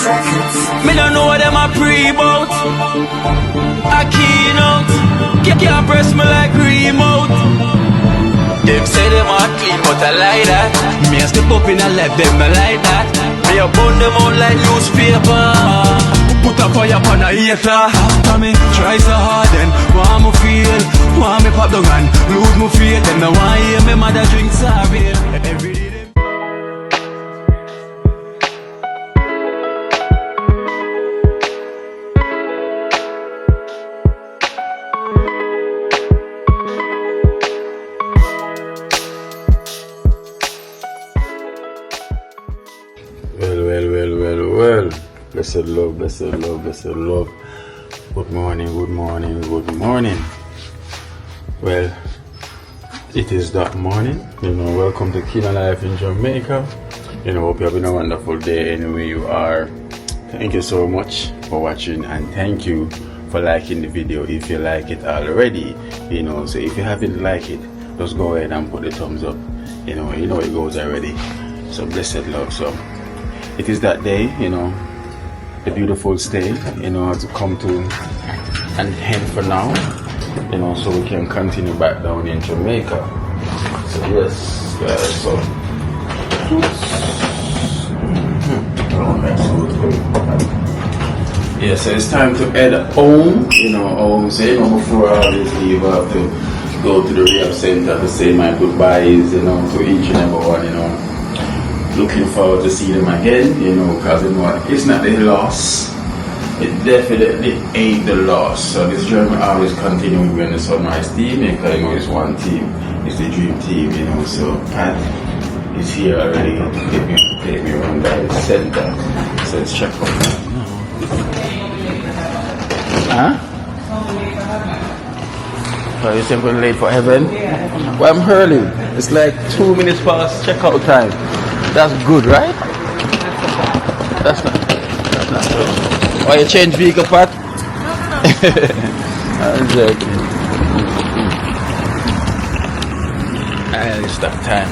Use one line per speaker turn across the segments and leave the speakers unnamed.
Me don't know what them a pre-bout. A keynote. Can't press me like remote. Them say them a clean, but I like that. Me a step up in a left, them I like that. Me a burn them out like newspaper. Put a fire upon a hater. After me try so hard, then want me feel, want me pop down and lose my faith. Them no want hear me mother drink sorry. Every day.
Well. Blessed love. Good morning. Well, it is that morning. Welcome to Finalizing in Jamaica. Hope you're having a wonderful day anywhere you are. Thank you so much for watching, and thank you for liking the video if you like it already. So if you haven't liked it, just go ahead and put the thumbs up. You know it goes already. So blessed love. So it is that day, the beautiful stay, to come to an end for now, so we can continue back down in Jamaica. So yes, so yeah, so it's time to head home, so before I always leave, I have to go to the rehab center to say my goodbyes, to each and every one, Looking forward to see them again, because it's not the loss. It definitely ain't the loss. So this journey always continuing with the Sunrise team, because it's one team, it's the dream team, So Pat is here already to take me around by the center. So let's check out now. Huh? Oh, you say I'm going late for heaven? Well, I'm early. It's like 2 minutes past checkout time. That's good, right? That's not good. Oh, you change vehicle part? I'm joking. It's that time.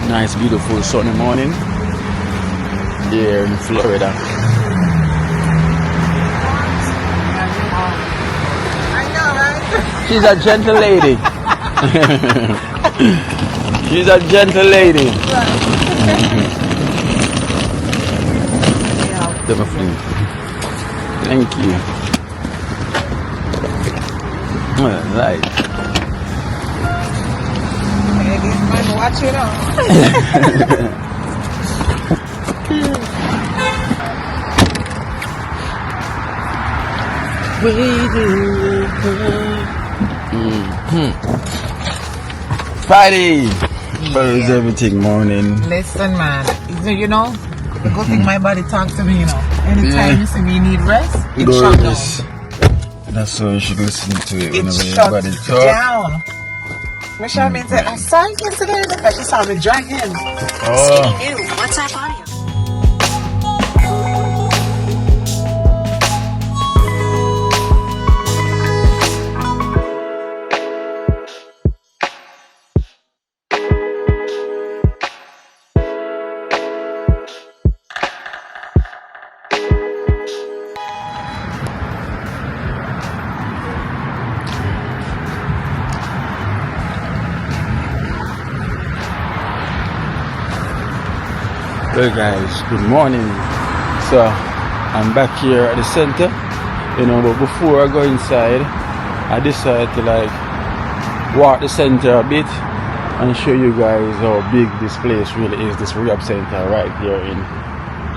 Nice, beautiful, sunny morning here in Florida.
I know, right?
She's a gentle lady. She's a gentle lady. Thank you. Well, right.
These men watching on.
Friday. How is everything morning?
Listen, man. The good thing my body talks to me, Anytime you see me need rest, it shut down.
That's why you should listen to it
It
whenever your
shut
body talks.
down. Michelle means that I saw you yesterday because she saw me drag him.
Oh.
New WhatsApp audio.
Well guys, good morning. So I'm back here at the center, but before I go inside, I decided to walk the center a bit and show you guys how big this place really is, this rehab center right here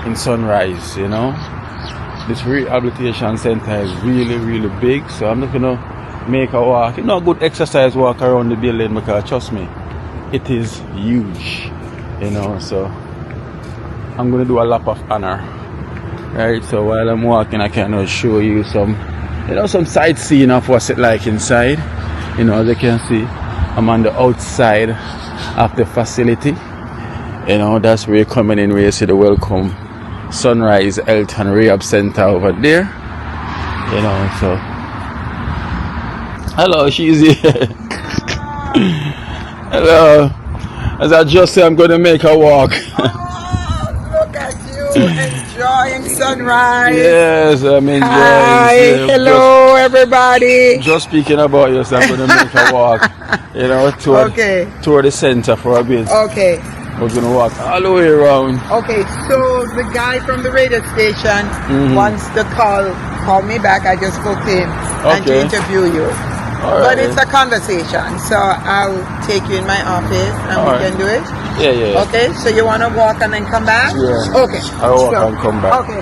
in Sunrise. This rehabilitation center is really big, so I'm just gonna make a walk, a good exercise walk around the building, because trust me, it is huge, so I'm gonna do a lap of honor, right? So while I'm walking, I can show you some sightseeing of what's it like inside. As you can see, I'm on the outside of the facility. That's where you're coming in, where you see the welcome Sunrise Health and Rehab Center over there. So hello, she's here. Hello. As I just say, I'm gonna make a walk.
Enjoying sunrise.
Yes, I'm enjoying.
Hi, hello everybody.
Just speaking about yourself, I'm gonna make a walk, you know, toward the center for a bit.
Okay.
We're gonna walk all the way around.
Okay, so the guy from the radio station wants to call me back. I just booked him and to interview you. But it's a conversation, so I'll take you in my office and we can do it.
Yeah.
Okay, so you want to walk and then come back?
Yeah.
Okay.
I'll walk and come back.
Okay.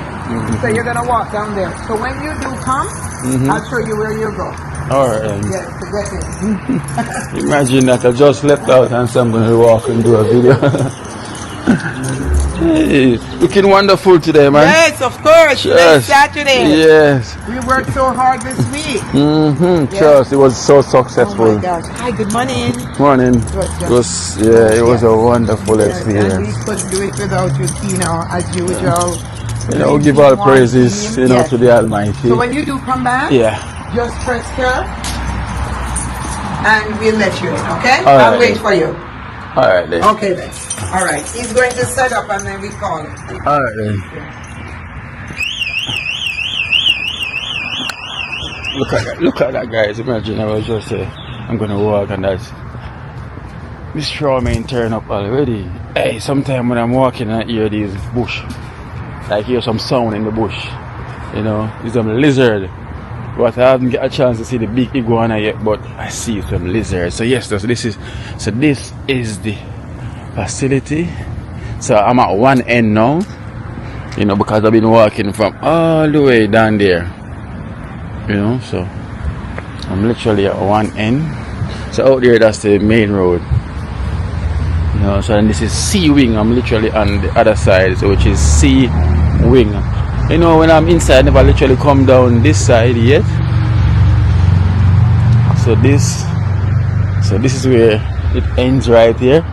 So you're gonna walk down there. So when you do come, I'll show you where you go.
Alright.
Yes, to get in.
Imagine that I just left out and somebody will walk and do a video. Hey, looking wonderful today, man.
Yes, of course. Yes. Saturday.
Yes.
We worked so hard this week.
Yes. Trust, it was so successful.
Oh my gosh. Hi, good morning.
Morning. It was a wonderful experience.
And we couldn't do it without you, Tina, as usual.
You know, give all praises, you know, to the Almighty.
So when you do come back, just press her and we'll let you in, okay? I'll wait for you.
Alright then.
Okay then. Alright. He's going to set up and then we call him.
Alright then. Look at that, guys. Imagine I was just I'm gonna walk and that's this straw man turn up already. Hey, sometime when I'm walking I hear these bush. Like hear some sound in the bush. You know, it's some lizard. But I haven't got a chance to see the big iguana yet, but I see some lizards. So yes, this is the facility. So I'm at one end now, you know, because I've been walking from all the way down there, you know. So I'm literally at one end. So out there, that's the main road, you know. So and this is C wing. I'm literally on the other side, so which is C wing. You know, when I'm inside, I never literally come down this side yet. So this is where it ends right here.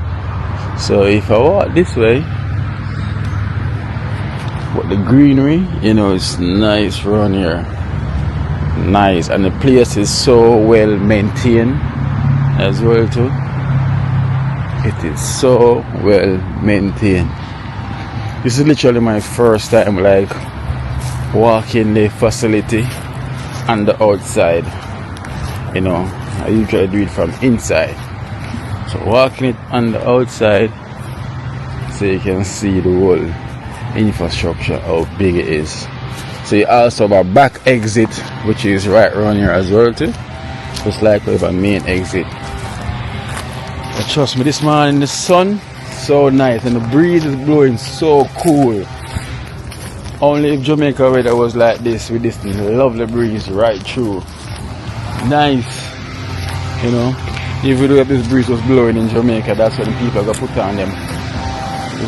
So if I walk this way, what the greenery, you know, it's nice around here. Nice, and the place is so well maintained as well too. It is so well maintained. This is literally my first time like walking the facility on the outside. You know, I usually do it from inside. So walking it on the outside so you can see the whole infrastructure, how big it is. So you also have a back exit which is right around here as well too. Just like we have a main exit. But trust me, this morning the sun so nice and the breeze is blowing so cool. Only if Jamaica weather was like this with this lovely breeze right through. Nice. You know, if you do have this breeze was blowing in Jamaica, that's when people are gonna put on them.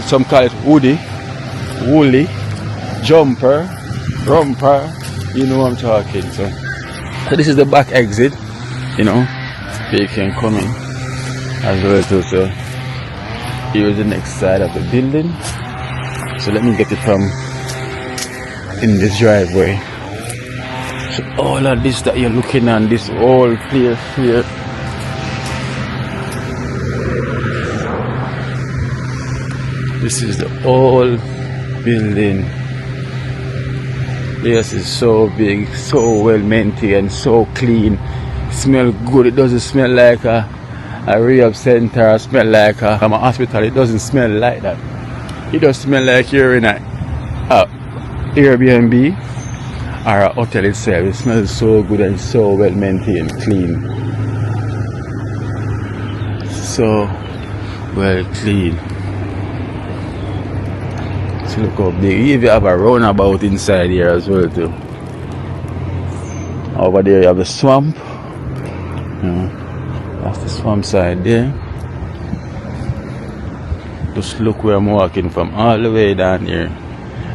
Some call it woolly, jumper, romper, you know what I'm talking. So this is the back exit, you know, you can come in as well too. So here's the next side of the building. So let me get it from in this driveway. So all of this that you're looking at, this all clear here. This is the old building. This is so big, so well maintained, so clean. Smell good. It doesn't smell like a rehab center. Smell like a hospital. It doesn't smell like that. It does smell like you're in a Airbnb or a hotel itself. It smells so good and so well maintained, clean. So well clean. So look how big. You even have a roundabout inside here as well too. Over there you have the swamp. That's the swamp side there. Just look where I'm walking from, all the way down here,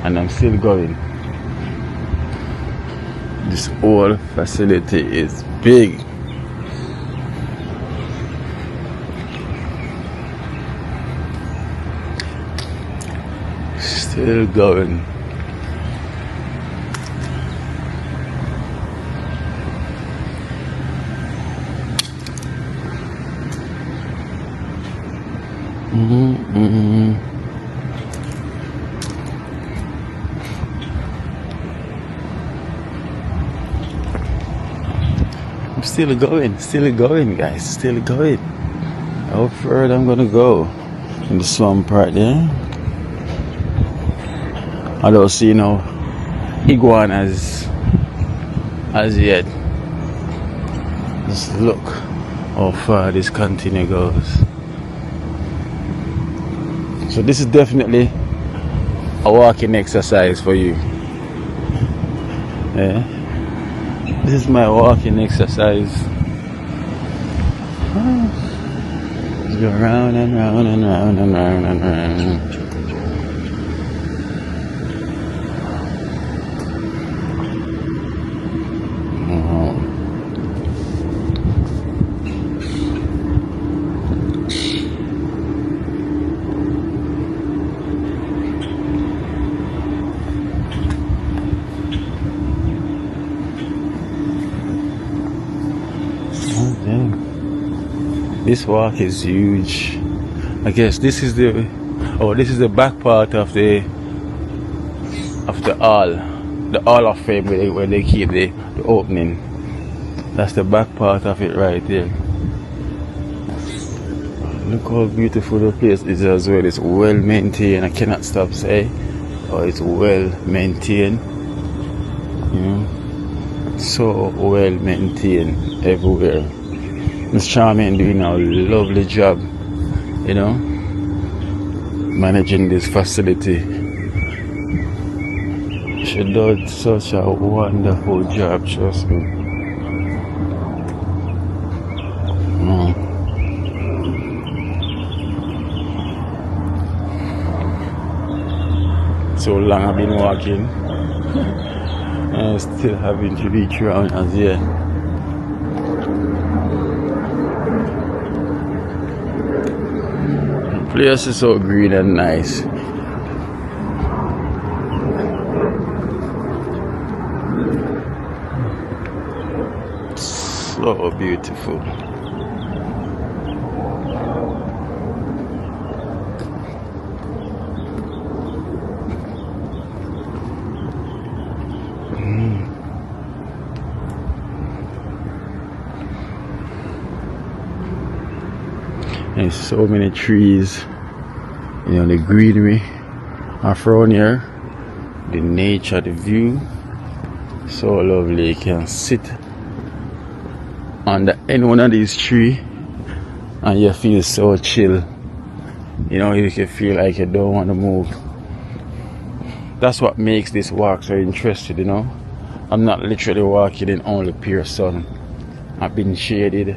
and I'm still going. This whole facility is big. Still going. still going, guys, still going. How further I'm gonna go in the swamp right there. I don't see no iguanas as yet. Just look how far this continue goes. So this is definitely a walking exercise for you. Yeah, this is my walking exercise. Let's go round and round and round and round and round. This walk is huge. I guess this is the back part of the hall of fame where they keep the opening. That's the back part of it right there. Look how beautiful the place is as well. It's well maintained. I cannot stop saying, oh, it's well maintained. You know, so well maintained everywhere. Miss Charmaine doing a lovely job, you know, managing this facility. She did such a wonderful job, trust me. So long I've been walking, and I still haven't reached around as yet. The place is so green and nice. So beautiful. There's so many trees, you know, the greenery around here, the nature, the view, so lovely. You can sit under any one of these trees and you feel so chill. You know, you can feel like you don't want to move. That's what makes this walk so interesting, you know. I'm not literally walking in only pure sun. I've been shaded,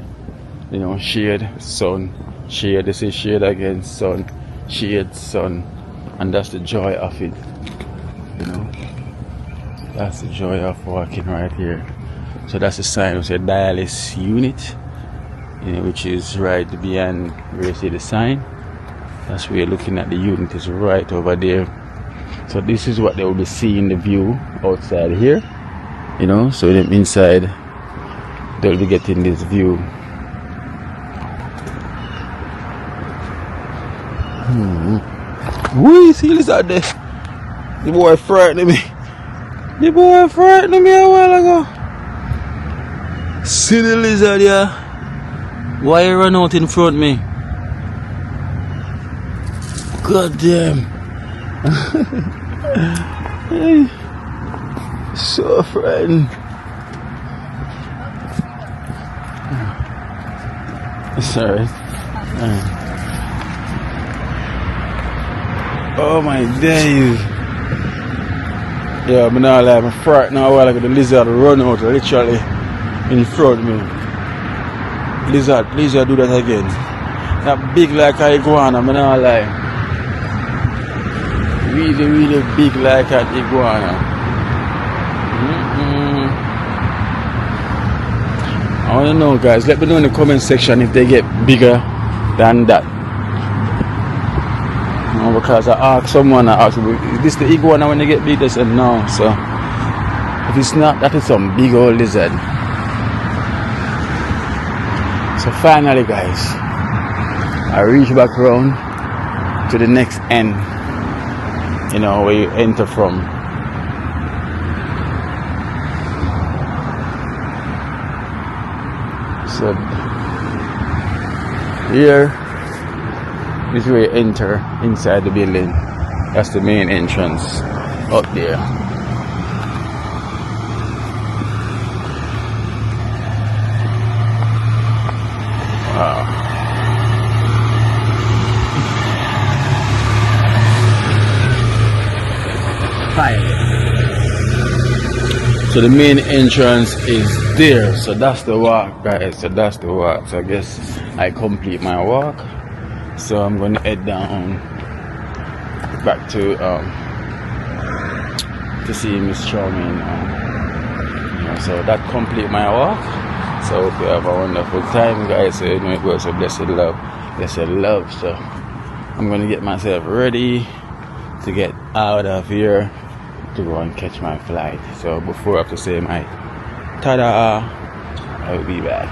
you know, shade, sun, shade, this is shade again, sun, shade, sun, and that's the joy of it, you know. That's the joy of walking right here. So that's the sign of the dialysis unit, you know, which is right behind where you see the sign. That's where you're looking at. The unit is right over there. So this is what they will be seeing, the view outside here, you know. So them inside they'll be getting this view. Wee, see lizard there. The boy frightened me. The boy frightened me a while ago. See the lizard, yeah? Why you run out in front of me? God damn. So frightened. Sorry. Oh my days. Yeah, I'm not like, I'm frightened now while the lizard run out literally in front of me. Lizard do that again. That big like a iguana, I'm not lie. Really big like an iguana. I want to know, guys, let me know in the comment section if they get bigger than that. Because I asked someone, is this the iguana when they get big? They said no. So if it's not, that is some big old lizard. So finally, guys, I reach back around to the next end, you know, where you enter from. So here is where you enter inside the building. That's the main entrance up there. Wow. So the main entrance is there. So that's the walk, guys. So that's the walk. So I guess I complete my walk. So I'm going to head down back to see Miss Charming. So that complete my walk. So hope you have a wonderful time, guys. So you know it was a blessed love. So I'm going to get myself ready to get out of here to go and catch my flight. So before I have to say my ta-da, I will be back.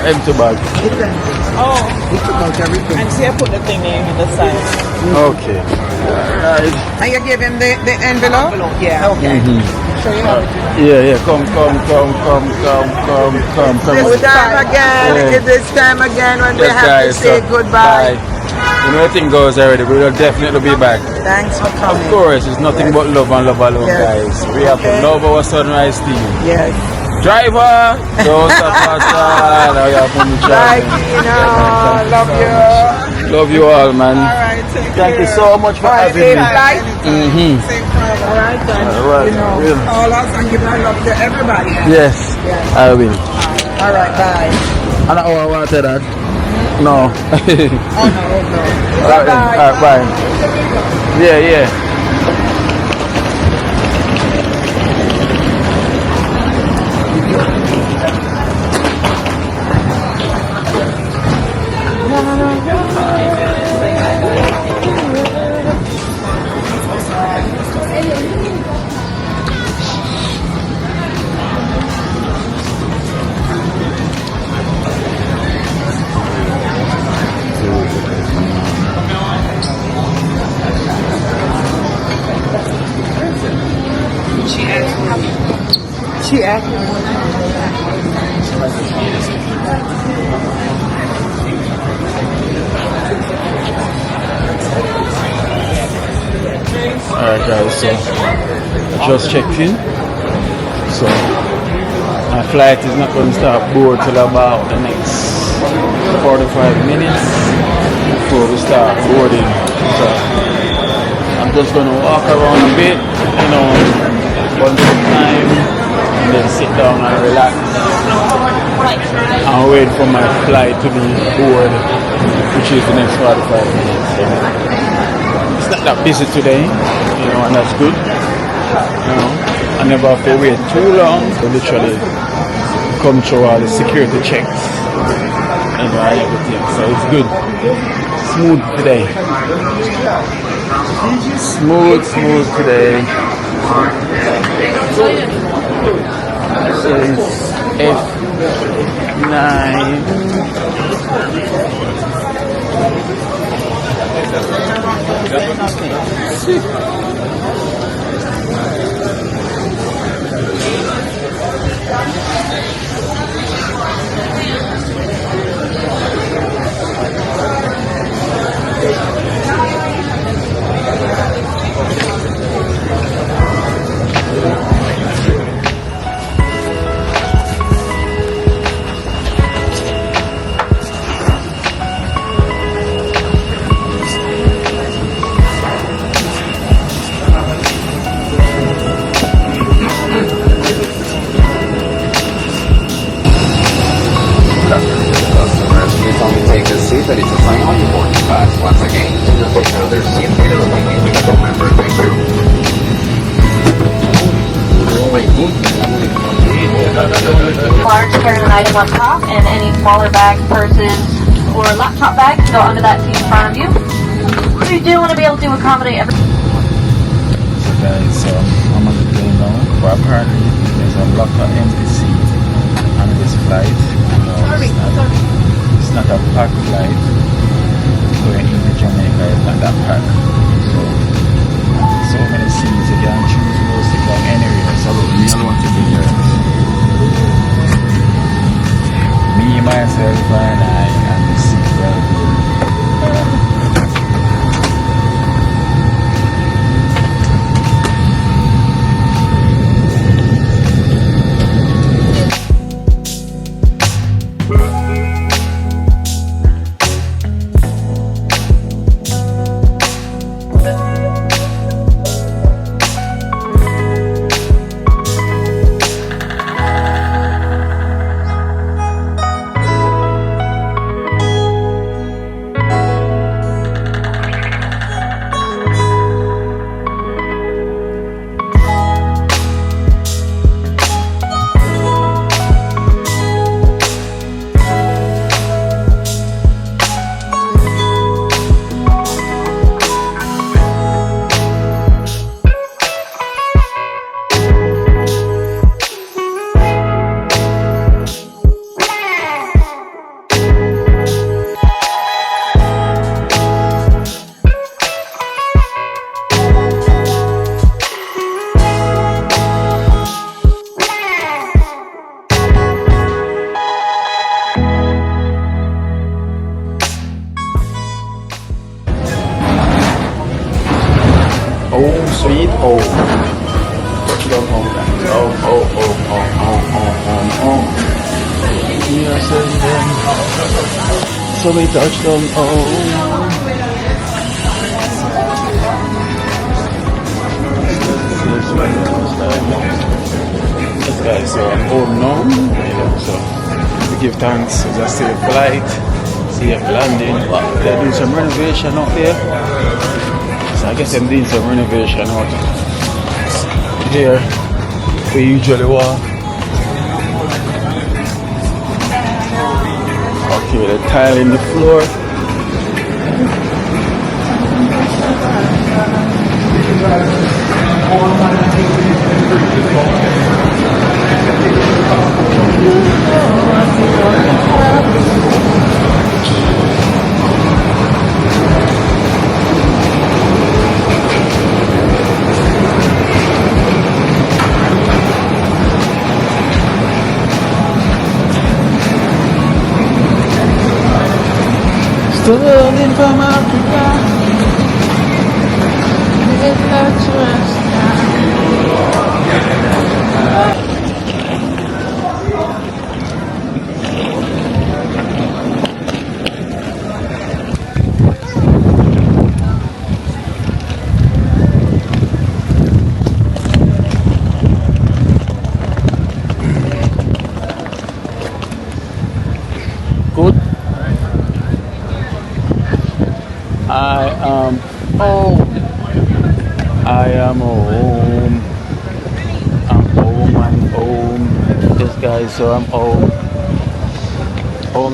Empty bag.
Oh, he took out everything. And see, I put the thing in the side.
Okay. Alright.
And you give him the envelope? Yeah. Okay. So you have it.
Yeah. Come.
This time again.
Yeah.
It's this time again when we
Yes,
have
guys,
to say goodbye.
You know, everything goes already. We will definitely be back.
Thanks for
Of
coming.
course, it's nothing but love and love alone,
Yes.
guys. We have to love our sunrise team.
Yes.
Driver, don't stop outside.
Bye, Gina. Love you.
Love you all, man.
All right,
Thank you so much for having me.
Safe flight. All right, then.
All right,
You know,
really.
all us and give our love to everybody.
Yes, I will.
All right, bye.
And I wanted that. No.
Oh, no.
All right, bye. Yeah.
She asked.
Alright guys, so I just checked in. So my flight is not going to start board till about the next 45 minutes before we start boarding. So I'm just going to walk around a bit, you know, one time, and then sit down and relax and wait for my flight to be board, which is the next 45 minutes. So it's not that busy today, you know, and that's good. You know. I never have to wait too long to literally come through all the security checks and everything. So it's good. Smooth today. Smooth today. It's F9.
That it's a sign on your boarding pass. Once again, please take care of their seat belts. Remember, thank you.
Large carry an item on top, and any smaller bags, purses, or laptop bags go under that seat in front of you. We do want to be able to accommodate every.
So guys, I'm on the plane now, but apparently there's a lot of empty seats on this flight. It's not a packed flight. Going into Jamaica is not that packed. So many seats, you can choose to sit down anywhere. So me alone to be here. Me, myself, and I, and the seat right here. Sweet home. Touchdown home, guys. Yes, so we touchdown home. Yes, guys, so I'm home now. So we give thanks. Just safe flight, safe landing. They're doing some renovation out there. I guess I'm doing some renovation out here. We usually walk. Okay, the tile in the floor. Stolen from Africa, it's not trust. Good. I am home. Yes guys, so I'm home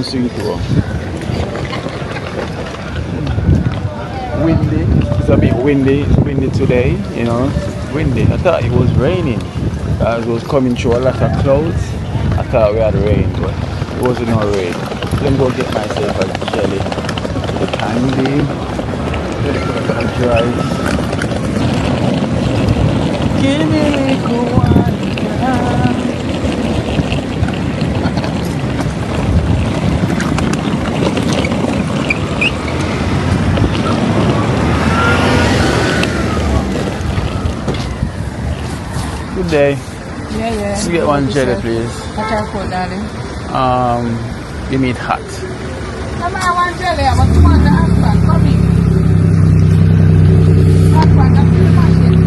sweet home. Windy, it's a bit windy, it's windy today, you know, it's windy. I thought it was raining, as it was coming through a lot of clouds. I thought we had rain, but it wasn't no rain. Let me go get myself a jelly, the candy, a dry. Give me a little one. Good day.
Yeah.
Let's get one jelly, please.
What are you, darling?
Give me it hot.
Come on, one jelly. I want to want the husband. Come in. Husband, I'm still watching.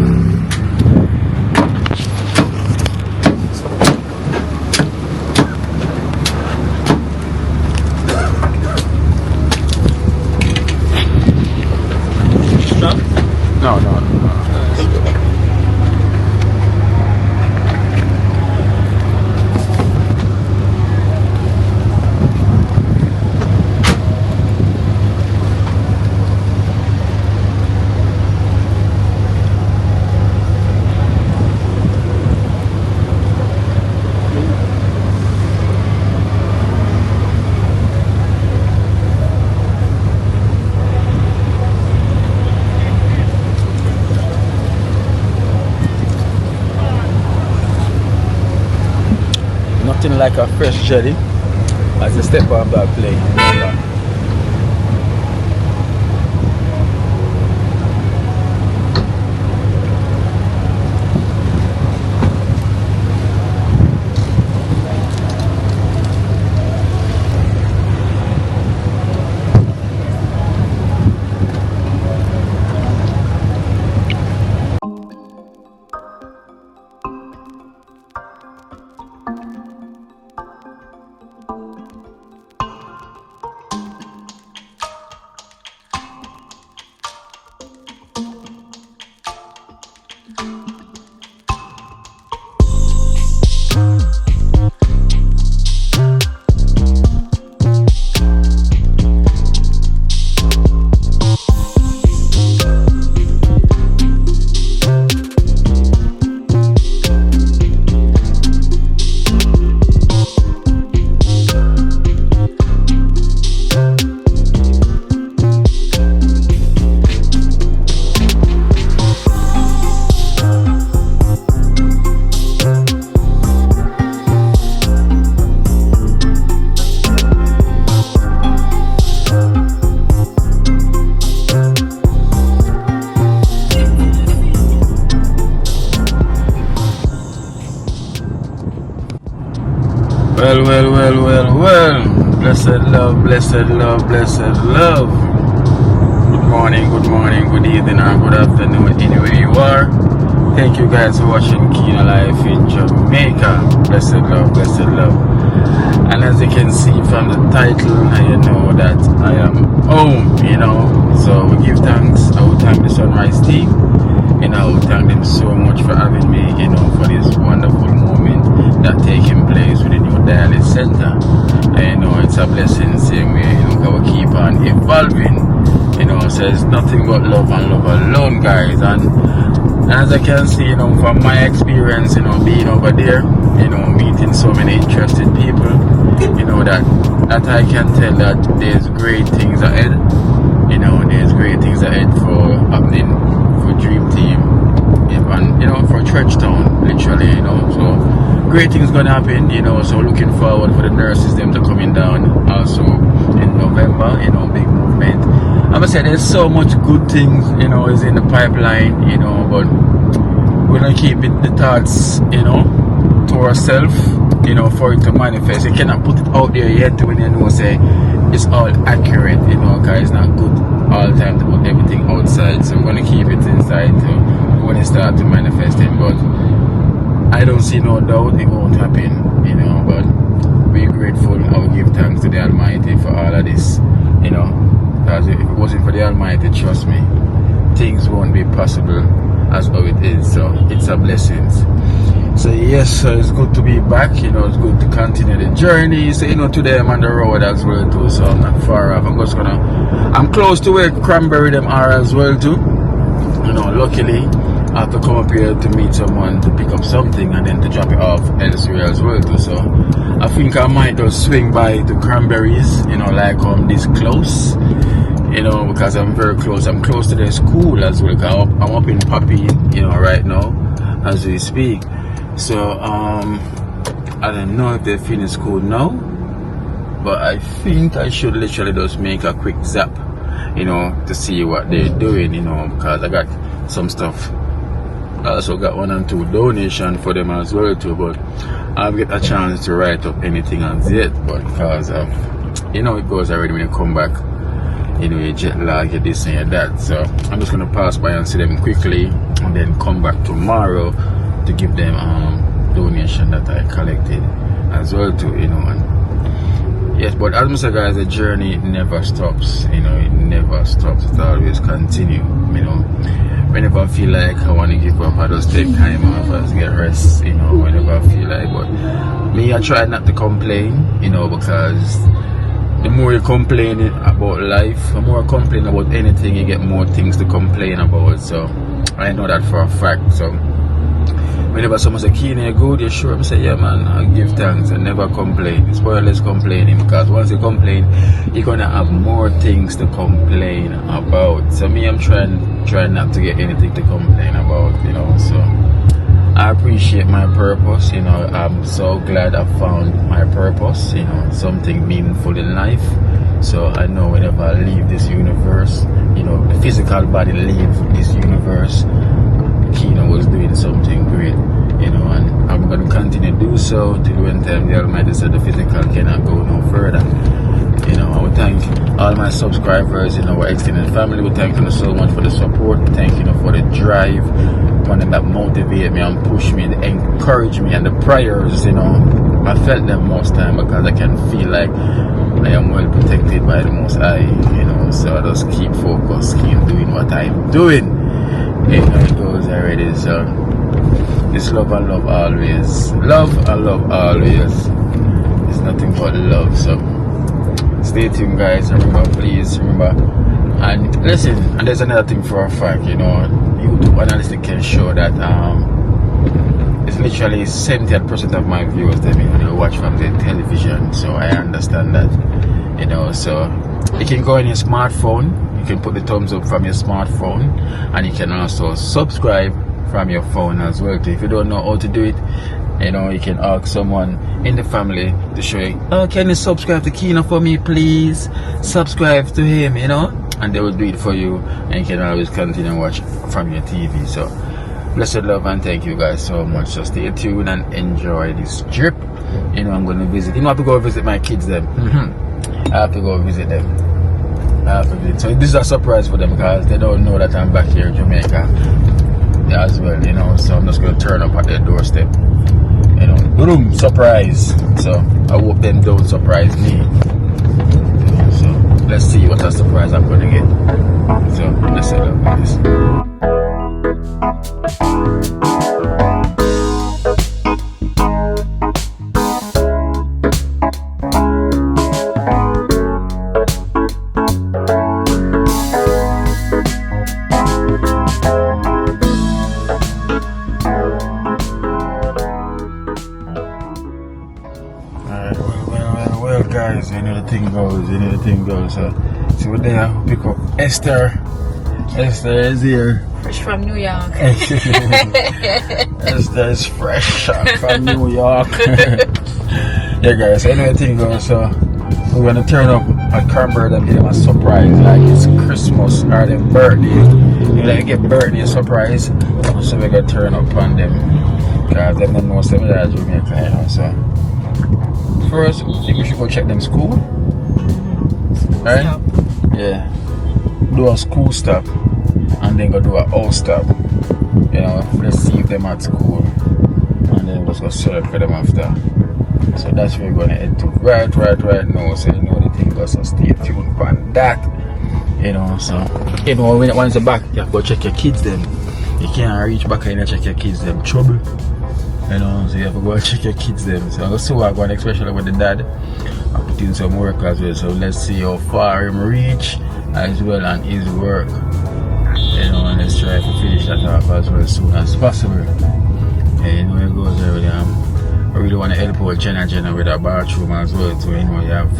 No. Nothing like a fresh jelly as you step on that plane. Well. Blessed love. Good morning, good evening, or good afternoon, anywhere you are. Thank you guys for watching Keen Life in Jamaica. Blessed love. And as you can see from the title, you know that I am home, you know. So we give thanks. I will thank the Sunrise team. You know, I will thank them so much for having me, you know, for this wonderful moment that taking place with the new dialysis center. And you know, it's a blessing, same way, you know, I will keep on evolving, you know, so it's nothing but love and love alone, guys. And as I can see, you know, from my experience, you know, being over there, you know, meeting so many interested people, you know, that I can tell that there's great things ahead, you know, there's great things ahead for happening for Dream Team, even, you know, for Church Town, literally, you know, so great things gonna happen, you know, so looking forward for the nurses them to coming down also in November, you know, big movement. I'm gonna say there's so much good things, you know, is in the pipeline, you know, but we're gonna keep the thoughts, you know, to ourselves, you know, for it to manifest. You cannot put it out there yet when you know, say, it's all accurate, you know, because it's not good all the time to put everything outside. So we're gonna keep it inside when it start to manifesting. But I don't see no doubt it won't happen, you know, but we're grateful. I will give thanks to the Almighty for all of this, you know, because if it wasn't for the Almighty, trust me, things won't be possible as how it is. So it's a blessing. So yes, so it's good to be back, you know, it's good to continue the journey. So you know, today I'm on the road as well too, so I'm not far off. I'm close to where Cranberry them are as well too. You know, luckily I have to come up here to meet someone to pick up something and then to drop it off elsewhere as well too. So I think I might just swing by to Cranberries, you know, like I'm this close, you know, because I'm very close. I'm close to the school as well. I'm up in Poppy, you know, right now as we speak. So I don't know if they finish school now, but I think I should literally just make a quick zap, you know, to see what they're doing, you know, because I got some stuff. I also got 1 and 2 donation for them as well too, but I'll get a chance to write up anything as yet, but because you know it goes already when you come back, you know, you jet lag, you this and that. So I'm just gonna pass by and see them quickly and then come back tomorrow to give them donation that I collected as well too, you know. And yes, but as I said guys, the journey never stops, you know, it never stops, it always continue, you know. Whenever I feel like I want to give up, I just take time off, I just get rest, you know, whenever I feel like. But me, I try not to complain, you know, because the more you complain about life, the more you complain about anything, you get more things to complain about. So I know that for a fact. So whenever someone say, "Keen, you're good, you're sure?" I say, "Yeah, man, I give thanks and never complain." It's pointless complaining, because once you complain, you're gonna have more things to complain about. So me, I'm trying not to get anything to complain about, you know. So I appreciate my purpose, you know. I'm so glad I found my purpose, you know, something meaningful in life. So I know whenever I leave this universe, you know, the physical body leave this universe, Kino was doing something great, you know, and I'm going to continue to do so till when time the Almighty said the physical cannot go no further. You know, I would thank all my subscribers, you know, our extended family. We thank you so much for the support. Thank you for the drive, one that motivate me and push me, and encourage me, and the prayers, you know, I felt them most time, because I can feel like I am well protected by the Most High, you know. So I just keep focused, keep doing what I'm doing. You know, it goes already. So it's love and love always. Love and love always. It's nothing but love. So stay tuned, guys. Remember, please remember. And listen, and there's another thing for a fact, you know, YouTube analytics can show that it's literally 70% of my viewers that they watch from the television. So I understand that, you know. So you can go on your smartphone, you can put the thumbs up from your smartphone, and you can also subscribe from your phone as well too. If you don't know how to do it, you know, you can ask someone in the family to show you, "Oh, can you subscribe to Kino for me, please? Subscribe to him," you know, and they will do it for you, and you can always continue to watch from your TV. So blessed love and thank you guys so much. So stay tuned and enjoy this trip. You know, I'm going to visit, you know, I have to go visit my kids then. I have to go visit them. So this is a surprise for them, because they don't know that I'm back here in Jamaica as well, you know. So I'm just going to turn up at their doorstep, you know, boom, surprise. So I hope them don't surprise me. So let's see what a surprise I'm going to get. So let's set up guys. Guys, you know the thing goes. So we're there, pick up Esther. Esther is here.
Fresh from New York.
Esther is fresh from New York. Yeah, guys, you know the thing goes. So we're gonna turn up at Cranberry and give them a surprise, like it's Christmas or their birthday. You like get birthday surprise, so we're gonna turn up on them, because they don't know some of that Jamaica, you know. So first, I think we should go check them school. Right?
Stop.
Yeah. Do a school stop and then go do a house stop. You know, let's see if them at school. And then we'll go search for them after. So that's where we're gonna head to right now. So you know the thing goes, so stay tuned for that. You know, so you know when once you're back, you have to go check your kids them. You can't reach back and check your kids them. Trouble. You know, so you have to go and check your kids them. So I was so I'm going, especially with the dad. I put in some work as well. So let's see how far him reach as well on his work. You know, and let's try to finish that off as well as soon as possible. And you know, it goes there with I really want to help out Jenna with a bathroom as well. So, you know, you have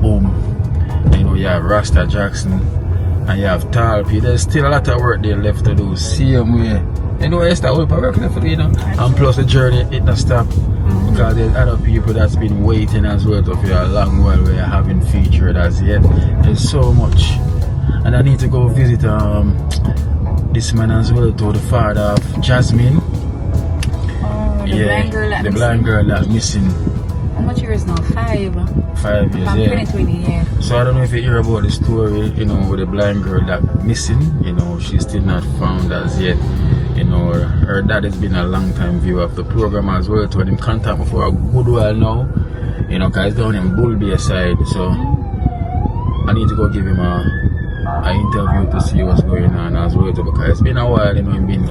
Boom, you know, you have Rasta Jackson, and you have Talpi. There's still a lot of work there left to do. Same way. You know, it's that work left to do, you know. And plus the journey, it doesn't stop. Because there's other people that's been waiting as well for a long while where you haven't featured as yet. There's so much. And I need to go visit this man as well, to the father of Jasmine. The blind girl that's missing.
How much years now? 5
years,
from
yeah.
2020, yeah.
So I don't know if you hear about the story, you know, with the blind girl that missing. You know, she's still not found as yet. You know, her dad has been a long time viewer of the program as well. So I didn't contact me for a good while now. You know, because down in Bull Bay side. So I need to go give him a interview to see what's going on as well. Because it's been a while, you know, he's been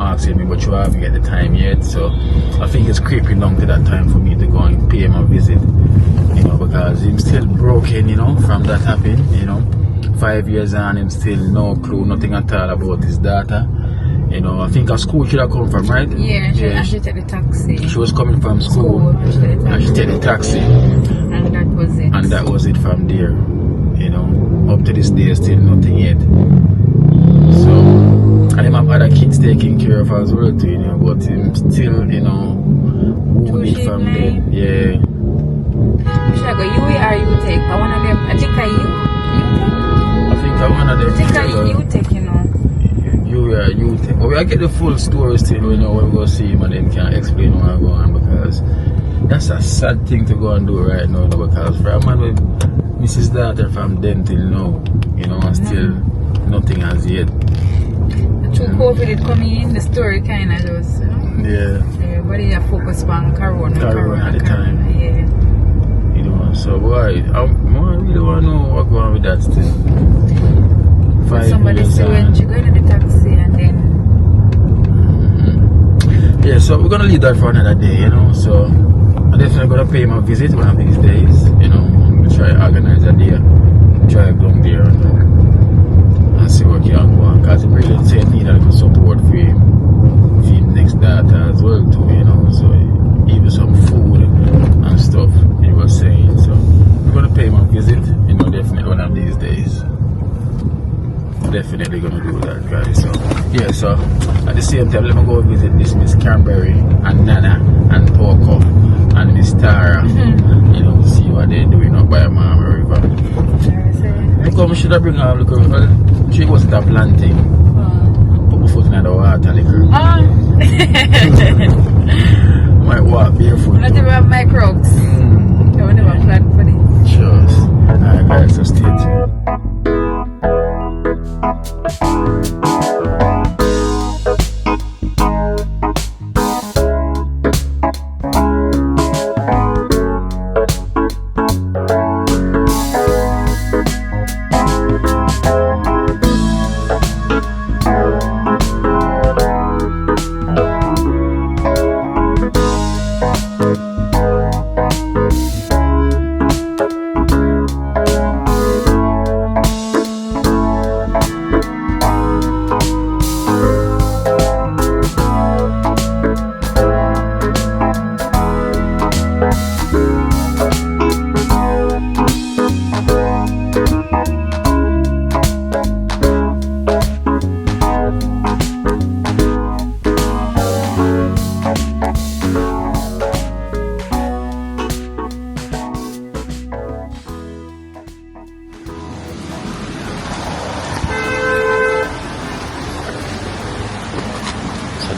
asking me, but you haven't get the time yet. So I think it's creeping down to that time for me to go and pay him a visit. You know, because he's still broken, you know, from that happening, you know. 5 years on, him still no clue, nothing at all about his daughter. You know, I think a school should have come from, right?
Yeah, she took the taxi.
She was coming from school and she took the taxi.
And that was it.
And that was it from there. You know, up to this day, still nothing yet. So, and him have other kids taking care of as well too, you know, but him still, you know, wounded from there. Yeah.
Should I go you or you take? I want them. I think I
think I one of them.
I think you take, you know.
You take. But I get the full story still, you know, when we go see him and then can explain what's going on, because that's a sad thing to go and do right now, you know, because for a man with Mrs. Daughter from then till now, you know, and still nothing as yet.
Through COVID it coming in, the story kind of just, you know.
Yeah.
Everybody are focused on Corona
at the time.
Yeah.
You know, so boy, I really want to know what's going on with that still. 5
Somebody
years
still went to go in the taxi and then.
Yeah, so we're gonna leave that for another day, you know. So I'm definitely gonna pay him a visit one of these days, you know. I'm gonna try to organize a day, drive down there and see what can go on, because he really need a little support for him next daughter as well too, you know. So even some food and stuff he was saying. So we're gonna pay him a visit, you know, definitely one of these days. Definitely gonna do that, guys. So yeah, so at the same time, let me go visit this Miss Canberry and Nana and Oko and Miss Tara. You know, see what they're doing up by Mama River. Look how should I bring her? Look, she wasn't a planting. Put my foot in the water, liquor. Might walk barefoot.
Not even have my Crocs. I would never plan for it.
Sure. Alright, guys, so stay tuned.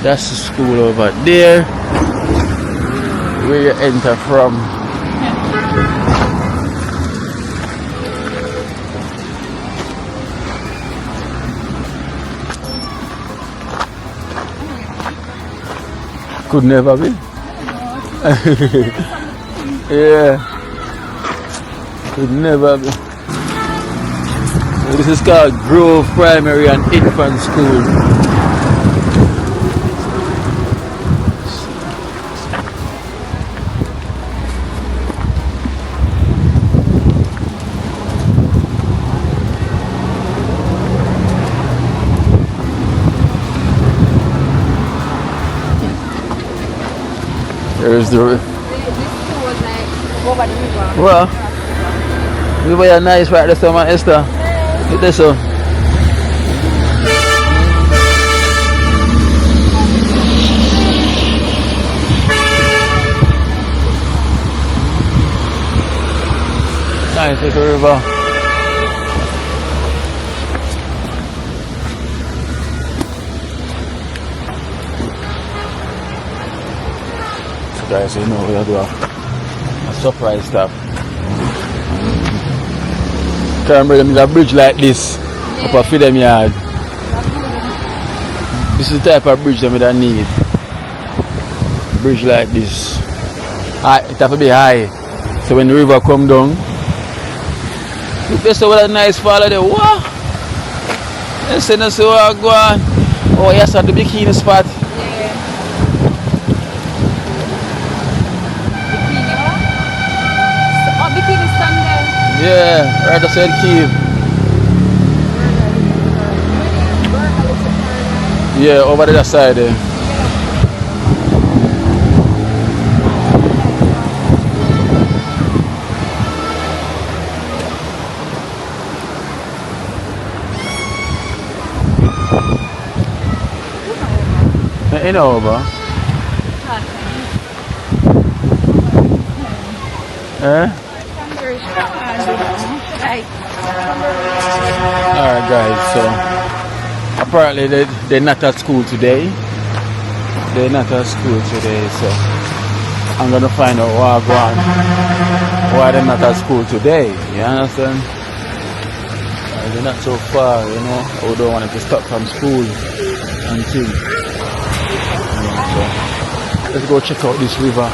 That's the school over there where you enter from. Could never be. Yeah. Could never be. This is called Grove Primary and Infant School. There's the
This school was like over the river.
well. We were nice right this time, Esther. Look this up. Nice little river. So guys, you know we'll do a surprise stuff. Can't bring them a bridge like this up a feed them yard. This is the type of bridge that I need. Bridge like this. It have to be high. So when the river come down, look this what a nice fall there. What? Let's see this what go on. Oh yes, at the bikini spot.
Yeah. Bikini stand there.
Yeah, right outside Kiev. Yeah, over the other side there. Ain't over. Eh? Alright guys, so apparently they're not at school today. They're not at school today, so I'm gonna find out why they're not at school today. You understand? They're not so far, you know. We don't want them to stop from school until. So let's go check out this river.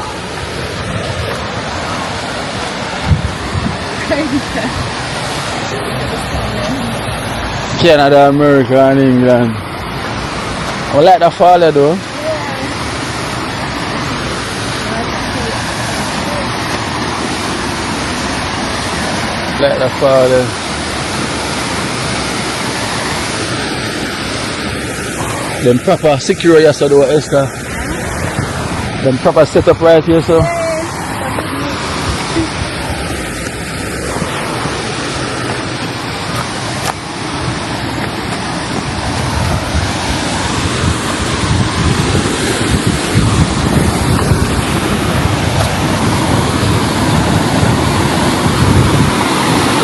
Canada, America and England. I like the fall though. Like the fall. Them proper secure yesterday, Esther. Them proper set up right here, so.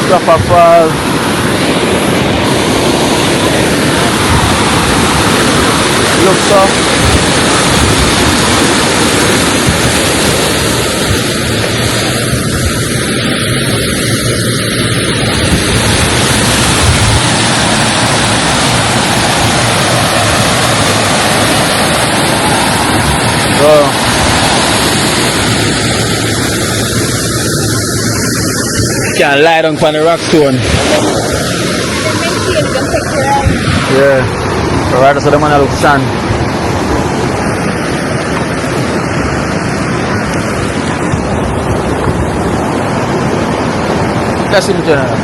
Proper fall. Looks up. Can't lie down on the rock stone. Yeah. So right so the man look sand. That's in the general.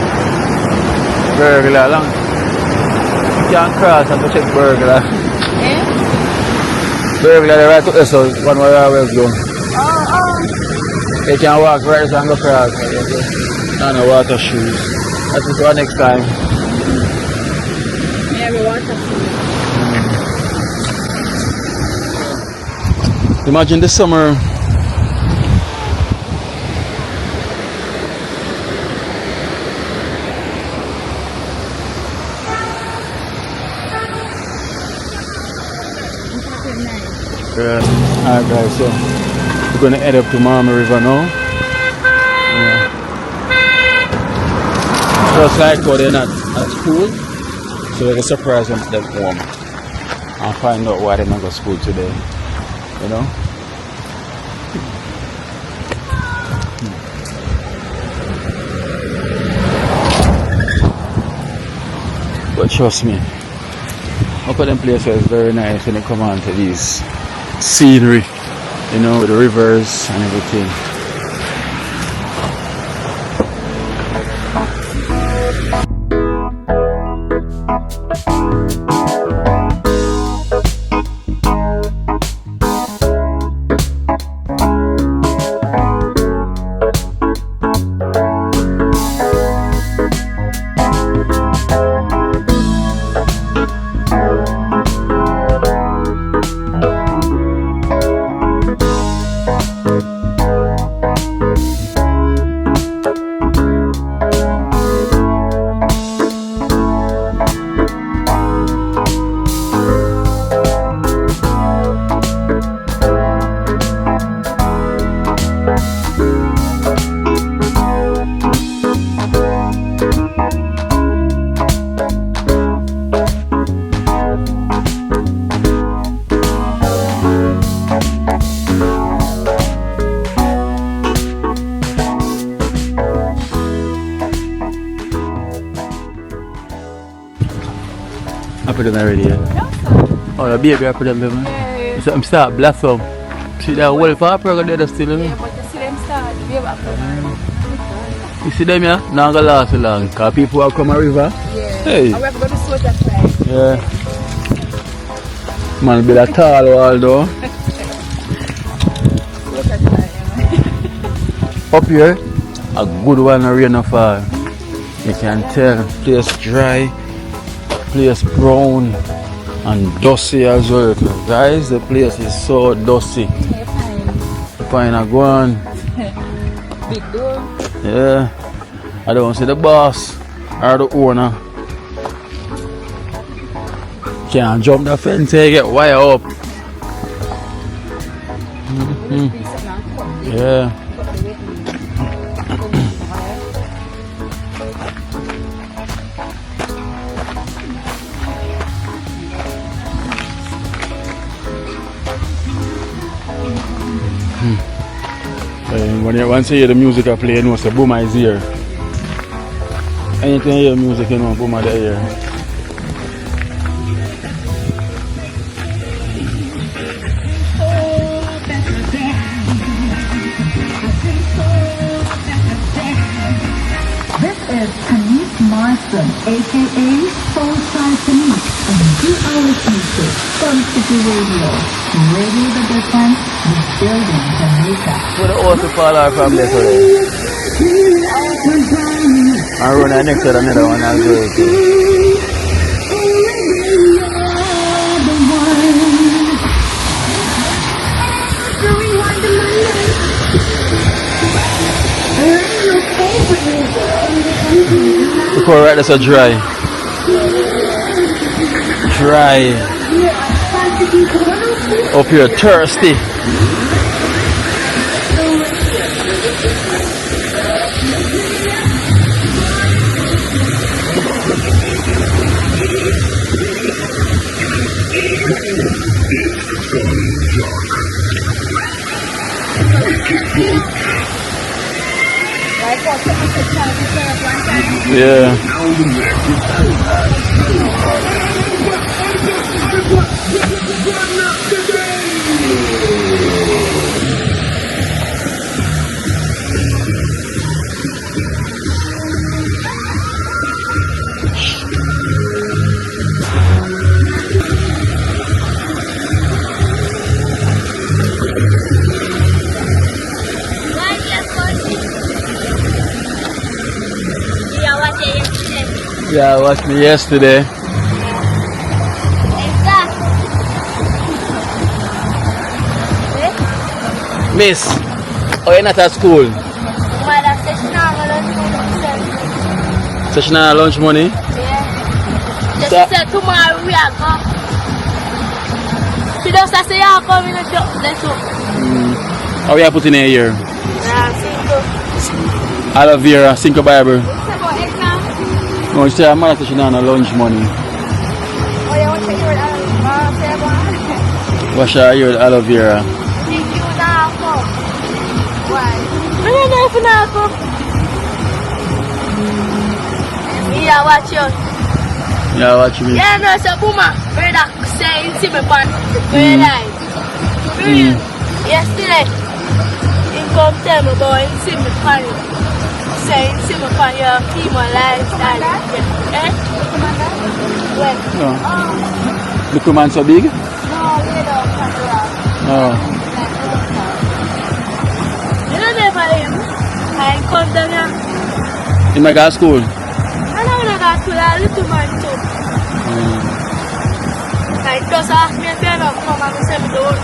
Burglar lang. You can't cross and to check burglar.
Eh?
Burglar right to this one where I always go.
Oh.
They can walk right and go cross. No water shoes. That's just for next time.
Yeah, we water shoes.
Imagine this summer. Alright guys, so we're gonna head up to Marma River now. Just like how they're not at school, so we're gonna surprise them at home and find out why they're not going to school today. You know? But trust me, look at them places is very nice when you come on to these scenery, you know, the rivers and everything. I put them already, yeah? Oh, the baby I put them there, man.
Yeah.
So I'm start blossom. See that whole paper there still, you know?
Yeah, but you see them start. The baby after.
You see them, yeah? Not gonna last long. Because people will come a river.
Yeah.
Hey.
And we have to go to Soja side.
Yeah. Man, be a tall wall though.
Soja side, yeah.
Up here, a good one, a rain or fall. You can tell, place dry, place brown and dusty as well. Guys, the place is so dusty.
Yeah, fine.
The pine are gone.
Big door.
Yeah. I don't see the boss or the owner. Can't jump the fence here, get wire up. Yeah. When you once you hear the music I play, you know, it's a boomer is here. Anything you hear music, you know, boomer there here.
This is Tanis Marston, aka Soulside Tanis, and 2 hours music from City Radio. Radio the difference, the building Jamaica.
Put the horse fall out from there today. I run the next to another one as well too. Look how right that's a dry. Dry. Up here thirsty. Yeah. Yeah, I watched me yesterday. Miss, oh, you're not at school? Session on lunch money?
Yeah. Just said tomorrow we are going. She just say you are coming to let's go.
How are you putting in here?
Yeah,
Aloe vera, Cinco Bible.
It's about exam.
No, she said I'm not session on lunch money.
Oh, yeah, what's your
Wash your hair with aloe vera.
Think you now come. Why? I don't know if you now come. Yeah, watch you.
Yeah, watch me.
Yeah, no, so Puma, where that saying see me pan, where like, yesterday, he come tell me about him see me pan, saying see me pan, you have chemo lifestyle, eh? When?
The command so big?
No, we don't pan around.
Oh.
You don't never him, I come down here.
In my girl's school?
I don't know that to that little man too. I just asked me if you don't come and say me don't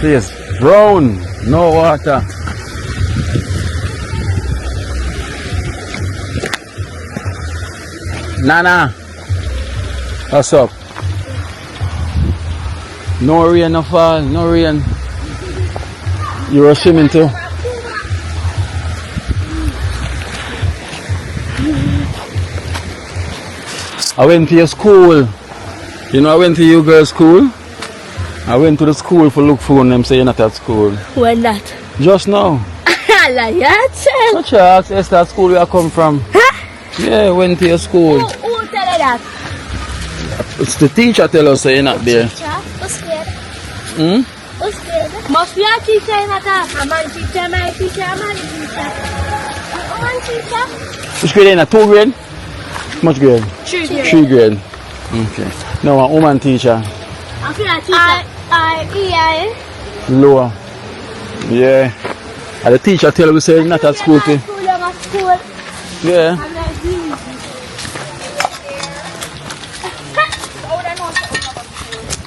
Please, brown, no water. Nana, what's up? No rain, no fall, no rain. You were swimming too? I went to your school. You know, I went to your girl's school. I went to the school for look for them, say you're not at school.
When that?
Just now.
Tell.
What you ask Esther school where I come from?
Huh?
Yeah, went to your school.
Who tell her that?
It's the teacher tell us so you're not there.
Teacher? Who's scared?
Hmm?
Who's scared? Must be a teacher in a class. A man teacher, my teacher, a man teacher. A man teacher?
Which grade in a 2 grade? Much grade?
3 grade.
3 grade. Okay. No, a woman teacher.
I feel a teacher.
Lower. Yeah. And the teacher tell us say not at school too. Yeah.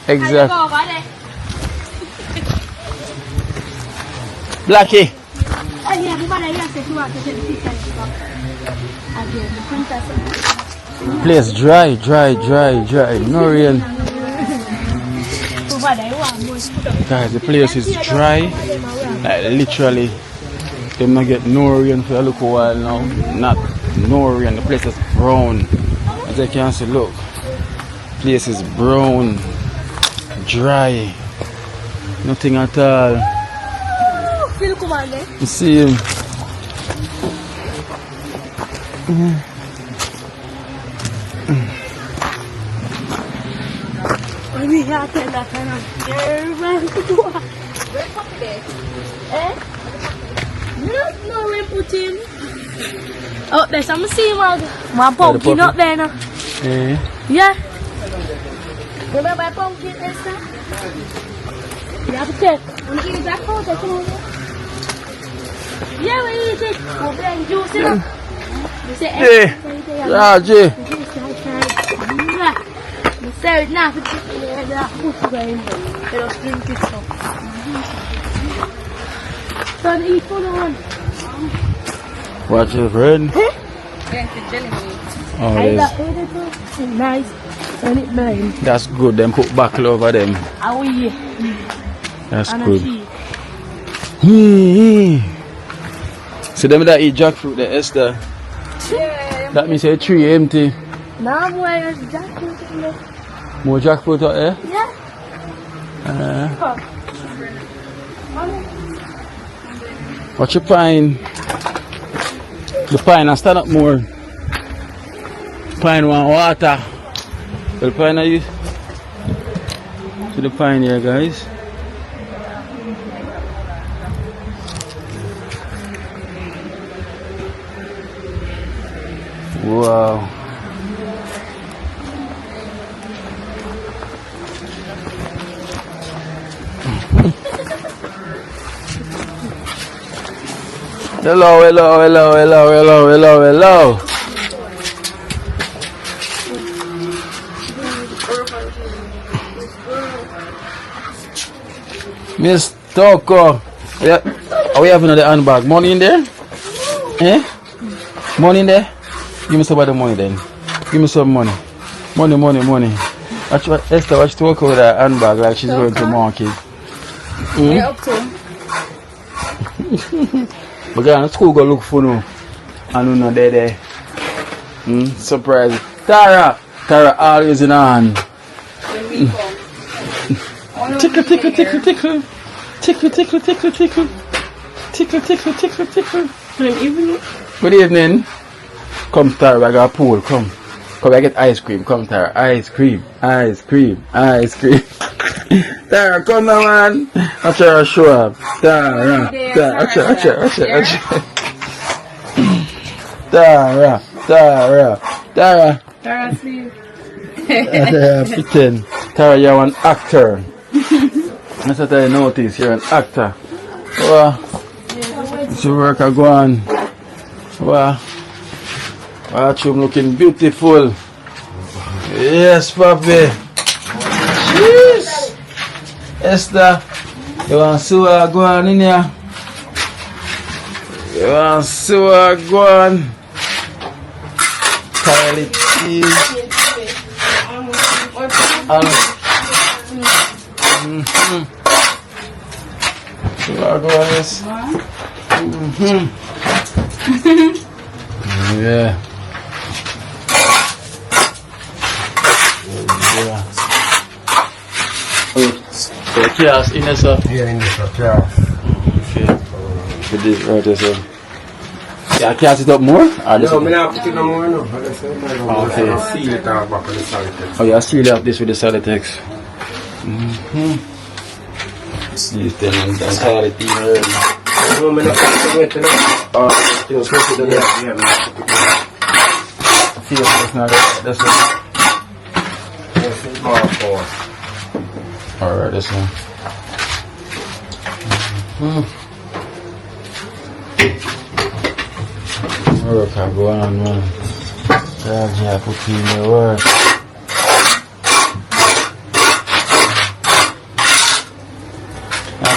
Exactly. Blackie. Place dry. No rain. Guys, the place is dry. Like literally, they not get no rain for a little while now. Not no rain. The place is brown. As you can see, look. Place is brown, dry, nothing at all. You see him.
Oh, there's some sea my pumpkin up there now. Yeah. Remember my pumpkin, Esther? You have to check. When you eat that food, that's all. Yeah, we eat it. We'll blend juice in it. You say,
Yeah, Jay.
You say it now. Just drink it so. Don't eat for the one.
Watch your friend. Oh, yes.
Nice. And it mine.
That's good. Then put buckle over them.
Oh, yeah.
That's
And
good. See them that eat jackfruit, the Esther.
Yeah.
That means a tree empty.
Now I'm wearing jackfruit in there.
More jackfruit out there?
Yeah.
Watch your pine. The pine, I stand up more. Pine want water. The pine are you? See the pine here, guys. Wow. Hello. Miss Toko. Yeah. Are we having another handbag? Money in there? Eh? Money in there? Give me some of the money then. Give me some money. Money. Esther, watch Toko with her handbag like she's going to market.
Yeah, up to.
But go to school, go look for no. And you know there. Surprise. Tara always in her hand. Tickle. Good evening. Come Tara, I got a pool. Come, I get ice cream. Come Tara, ice cream. Tara, come now, man. Watch her show up. Tara.
Tara, sleep.
Pretend. Tara, you're an actor. That's what I notice. You're an actor. Wow. It's your work go on. Wow. Watch him looking beautiful. Yes, papi. Jeez. Esther, you want to see what go on in here? You want to see what go on? Toilet cheese. See what go on this? Yeah. The chaos in this up?
Yeah, in this up, yeah.
Okay. With this right there, so. Yeah, cast it up more? Or
No, I'm not putting no more, no.
Okay.
Seal it off back with the Solitex.
Oh, yeah, seal up this with the Solitex. See it then, and quality.
No, I'm not putting it now.
You know, push it in there.
Yeah,
Feel it's not that's it. Alright, this one. Work I go on, man. Yeah, put in the work.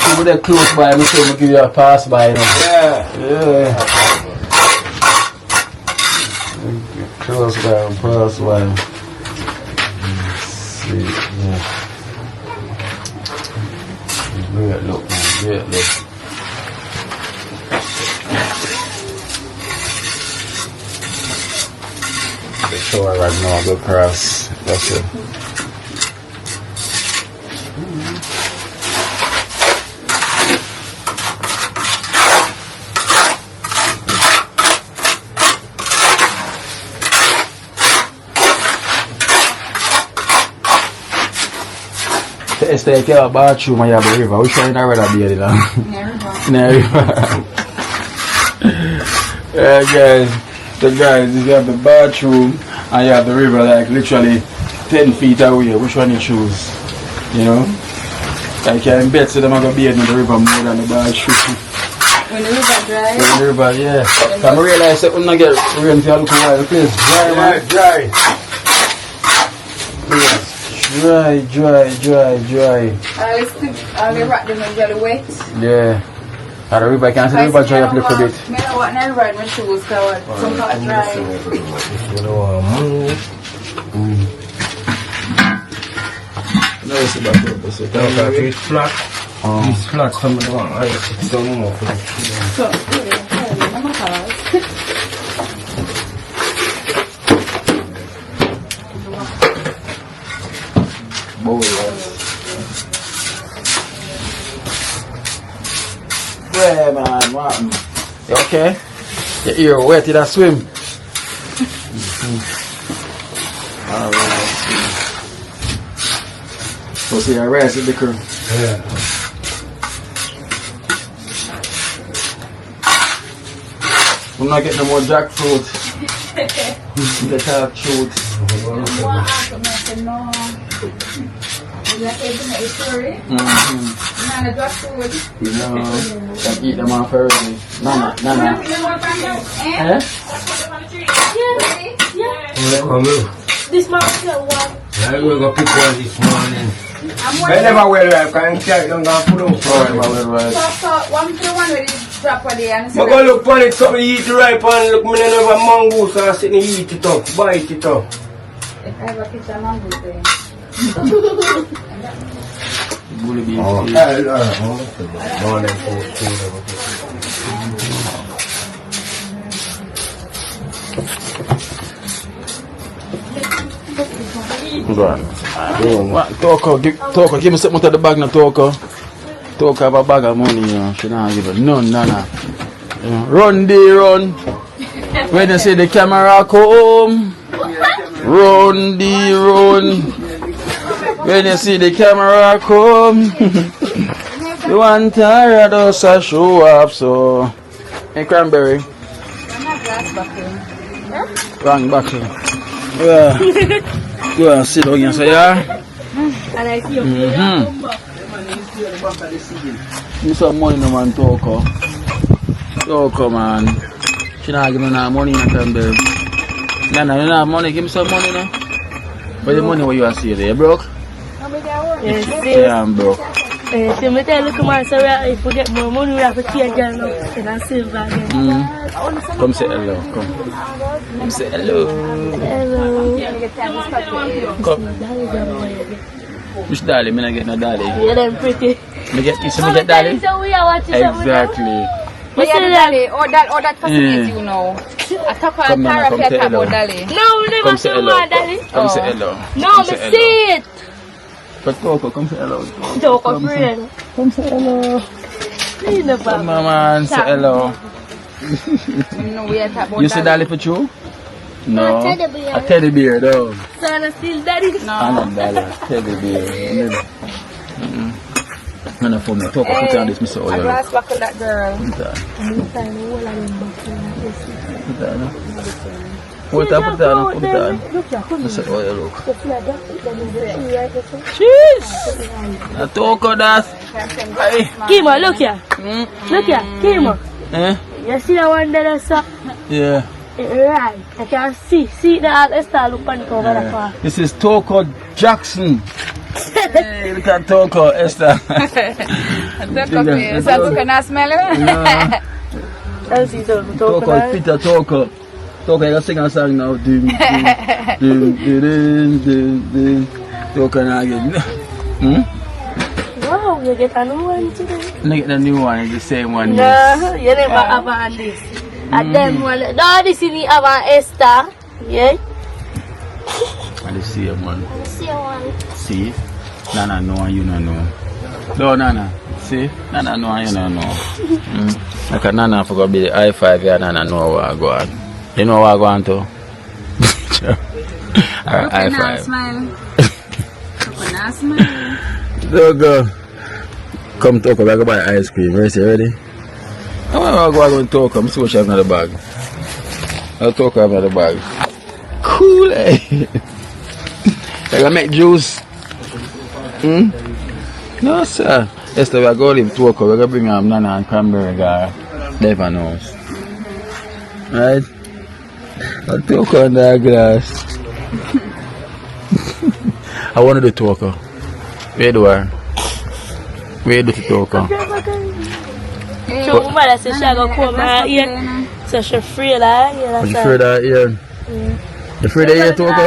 People that close by, I'm sure we'll give you a pass by. You know? Yeah. Close by, pass by. See, yeah. Great look, man. Great look. The shower right now, go across. That's it. It's like a bathroom and you have a river. Which one I'd rather be in the river? Yeah, guys. So guys, you have the bathroom and you have the river like literally 10 feet away. Which one you choose? You know? I can bet so them are going to be in the river more than the bathroom.
When the river dry?
When the river, yeah. So I realize that when I get rain for a little while, the place dry, man.
dry.
Yes. Dry.
All the rock them and get wet.
Yeah. And the river, I can see the river dry up a little bit.
I don't want to ride my shoes because some part dry.
No, it's about to so
It's flat. It's flat. Some of the one. I don't know.
So,
yeah, man, what? You okay? Your ear wet, did I swim? Alright. So, see, I rest with the crew.
Yeah.
I'm not getting no more jackfruit. The jackfruit. No, I eat them off early. Nana. Eh?
Yeah. This morning, one.
I'm going to pick one this morning. I never wear that. I can't carry them down for them.
So, one for the one with the drop of the and
I'm going to look on it, something eat the ripe and look, I never mango, so I sit and eat it up, bite it up.
if I have a picture of mango there.
Bully beef. Go on. Toko, give me something out of the bag now, Toko. Toko have a bag of money, you know. She don't give it none, Nana. Run. When you see the camera come, run. When you see the camera come, you want tired of us show up, so. Hey, cranberry. Wrong buckle. Yeah. Go and sit down and say, yeah.
And I see you.
Give me some money, no man, Toko. Toko, man. She not give me no money, no cranberry. Nana, you don't have money, give me some money, no? But the money what you are seeing there, you broke?
Yes,
Yeah, I'm broke.
so me tell look man, so if we get more money, we have to change it now. And I save back again.
Come say hello, come. Come say hello.
Hello.
Come. Which dolly? Me not get no dolly.
Yeah, them pretty.
Me get dolly?
So we are watching
Exactly.
But yeah, Dali, or that facility, you know. I talk about Tara Piat about Dali.
No, we never saw my daddy.
Come say hello.
No, me see it.
But Toko, come say hello.
Toko, friend.
Come say hello. Come on, man. Say hello. You see Dolly for you? No. A teddy bear, though.
So I'm still daddy?
No. I'm not Dolly. Teddy bear. I'm not for me. Talk about put on this, Mr. Oil.
A glass back of that girl.
Put it on. Mr. Oil, look. Cheese! A talk of that. Hey.
Kima, look here. Look here, Kima.
Eh?
You see the one that I saw?
Yeah.
Right. I can see. See the Esther look on cover the car.
This is Toko Jackson. Hey, look at Toko, Esther.
Toko can smell it?
Let's see Toko.
Toko, Peter Toko. Toko, you sing a song now. Ding, ding, ding, ding, ding, ding. Toko again.
Wow, you get a new one today.
You get the new one, it's the same one.
No, you never have on this. And then one, no, this is the other Esther. Yeah?
And the same one.
See one.
See? Nana know and you don't know. No, Nana. See? Nana know and you don't know. Like a Nana forgot to be the high five here, Nana know what I go on. You know what I go on to? High five.
Smile. Smile.
So go. Come talk about go buy ice cream. Right, you ready? I want to go and talk. I'm so sure I'm not the bag. I'll talk about the bag. Cool, eh? I gonna make juice. No, sir. Esther, we're going to talk. We're gonna bring Nana and cranberry guy. Never knows. Right? I'll talk on that glass. I wanted to talk. Where do I? Where do you talk?
So, mother says she go come out here. So she free that here.
You free that here? You free that here, Toko?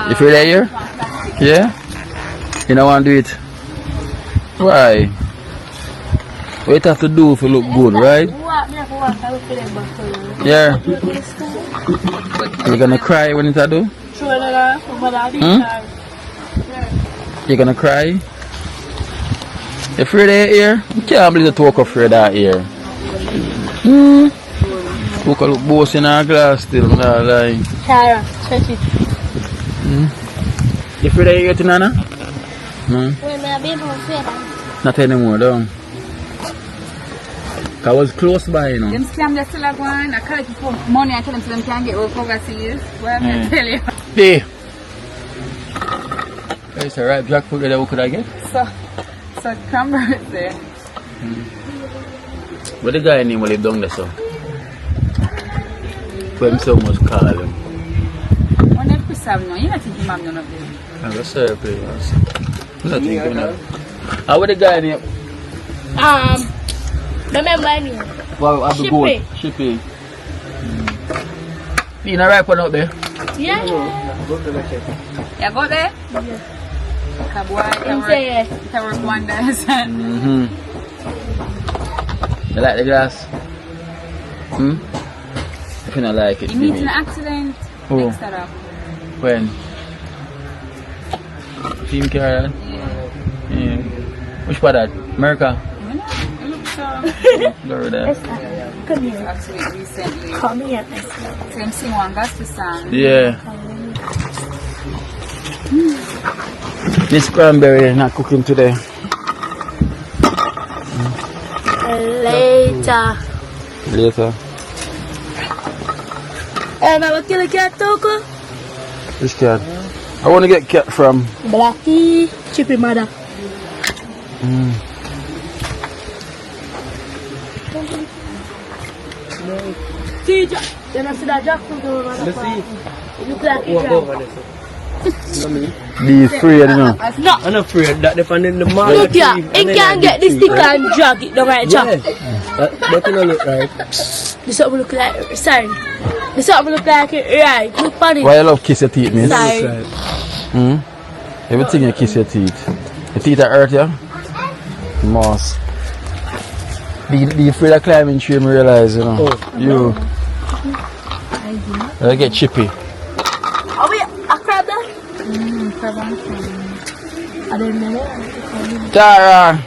You free that here? Yeah? You don't want to do it? Why? What you have to do if you look good, right? Yeah. You gonna cry when it's a do? You gonna cry? You afraid of your ear? You can't believe the talk afraid of your ear. Talk look boss in our glass still, I'm not lying.
Tara, stretch it.
You afraid of your ear, Nana? No? Not anymore, though. I was close by, you know.
Them scam just still have one. I collect money and tell them so them can't get overseas. What am I tell you?
Hey! It's a ripe jackfruit that we could I get?
So cranberries there.
What the guy name will live down there, so? When so much call him.
When if Chris have no, you not think him have none of them?
I'm not sorry, please. I'm not thinking of. How would the guy name?
Remember my name?
Well, I'll be good. Shippy. You not ripe one out there?
Yeah.
Yeah, go there?
Yeah.
Can work wonders.
You like the glass? If you don't like it,
You meet an accident.
Oh.
Next that up.
When? Team Carol? Yeah. Which part that? America?
You look so.
Florida.
Come here.
Actually, recently.
Come here.
Same thing, one gospel song.
Yeah. This cranberry is not cooking today.
Later.
Later.
And I will kill a cat, Toko.
Which cat? I want to get cat from
Blackie, Chippy mother. See, you don't see that jackfruit over there? You black
Be afraid, you know.
No.
I'm not afraid that they're in the market.
Look here, it can get this stick and drag it down right
Yeah.
there.
That don't look right.
This something look like, sorry. This something look like it, right. Look for it.
Why you love kiss your teeth, miss?
Sorry.
Everything you kiss your teeth. Your teeth are hurt, yeah? Moss. Be you afraid of climbing tree, I realize, you know.
Oh.
You. I get chippy.
Oh, wait, a crab there?
Crab and cream.
I don't know.
Tara!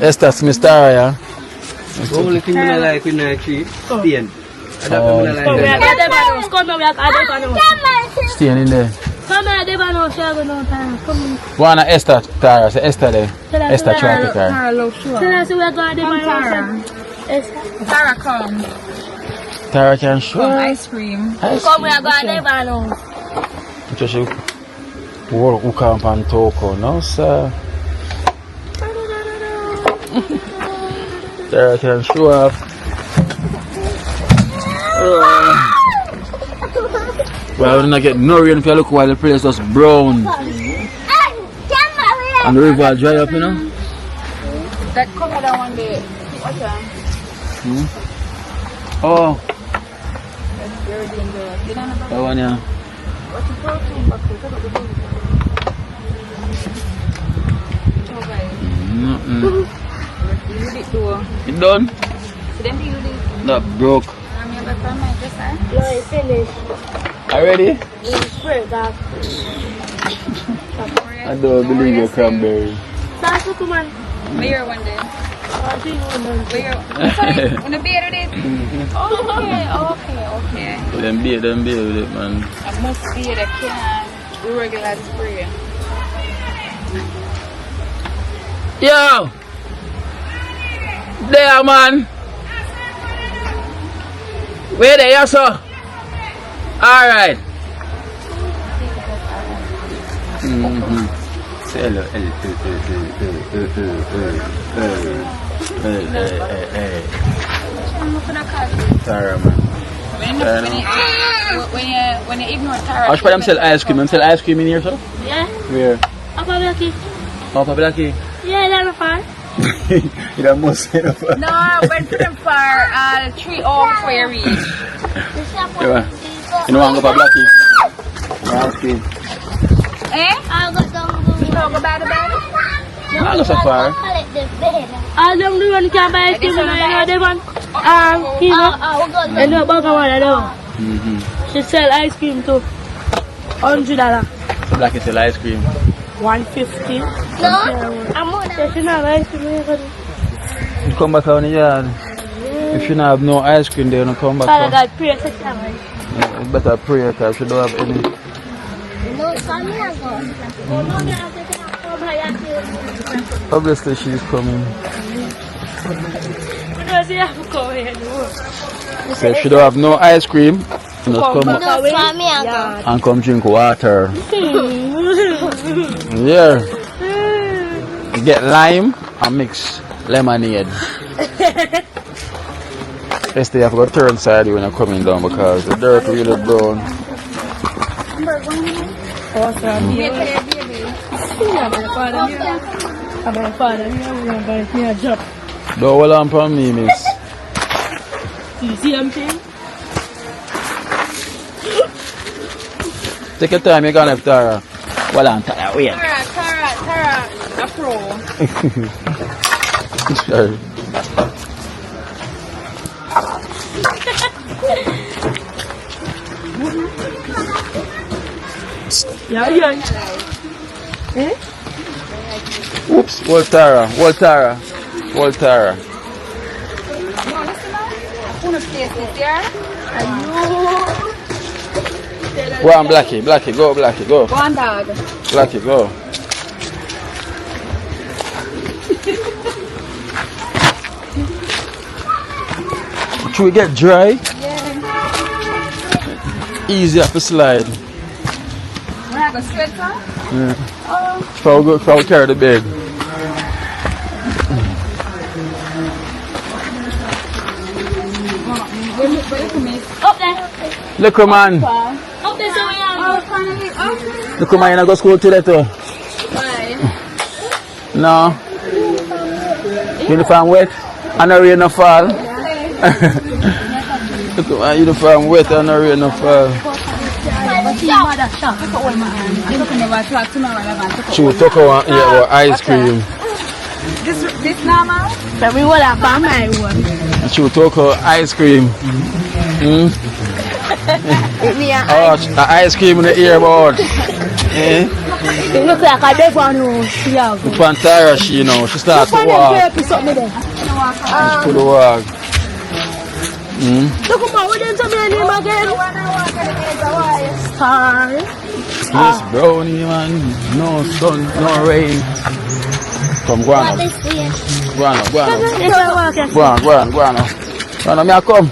Estas Miss Tara, yeah?
The only thing I like in the tree, Spain.
Oh,
Come here, Devanos. Come here, Devanos.
Staying in there.
Come here, Devanos. Come
Wanna Esther Tara, say Esther there. Esther traffic car.
Tell us we're going to Devanos.
Tara, come.
Tara can show.
Ice cream.
Come here, going to Devanos.
Just who come and talk, no sir. Tara can show up. Well, we're not getting no rain if you look while the place was brown. And the river dry up, you know?
That cover that one day. What's that?
Oh,
That's very dangerous. You don't know
that one, yeah.
what's the protein box?
Mm-mm.
You did do.
You done?
So then you did.
That broke.
I'm your friend, my dresser.
No, it's finished.
Already?
It's straight back.
I don't believe your cranberry.
That's what come on.
Where one day?
I'll see you one day.
Where? Sorry, on the beer with it? Okay.
Them beer with it, man.
I must be the can. We regular spray.
Yo! There, man! Where they are, sir? Alright. Say hello. Tara, man.
When you ignore Tara.
I should them sell ice cream. Them sell ice cream in here, sir?
Yeah?
Where?
Up a Becky.
Papa Blackie?
Yeah, that's fine.
You don't must say no.
No, when put them for 3 hours before you reach.
Yeah. You know what I'm going to Blackie? Ice cream.
Eh? I'll go down. You know about the bed?
I'll go so far.
I don't do any can buy ice cream, you know, they want, you know, and no burger one, I know. She sell ice cream too. $100.
So Blackie sell ice cream.
$150. No, I'm on that. She not ice cream.
You come back on the yard. If you don't have no ice cream, they don't come back.
Father God, pray for them.
You better pray because you don't have any. Obviously, she's coming. So if she don't have no ice cream, you just come and come drink water. Yeah. Get lime and mix lemonade. Yes, they have got to turn side when you're coming down because the dirt really brown. Don't hold on for me, miss.
You see what I'm saying?
Take your time, you're gonna have Tara. Well, I'm Tara, wait.
Tara, a pro.
Sorry.
Yeah. Eh?
Oops, Tara.
No, listen now. Who knows this here?
Go on, Blackie, go, Blackie, go.
Go on, dog.
Blackie, go. Should we get dry?
Yeah.
Easier to slide.
When I go straight, huh?
Yeah. If I would carry the bag.
Up there.
Look, man.
Up there, so young.
Look, man, you go to school today, too.
Why?
No. Uniform wet and the rain no fall. Look at my uniform wet and the rain no fall. Chew Toko yeah, ice cream.
This normal?
But we will have my one.
Chew Toko ice cream. Oh, ice cream in the earbud. Eh?
It look like I don't want to see how.
Look on Tara, she starts to walk. She could walk.
Look at what them tell me name again. Star.
Yes, brownie man. No sun, no rain. Come, go on. Go on, go on. Go on, go on, go on. Go on, me I come.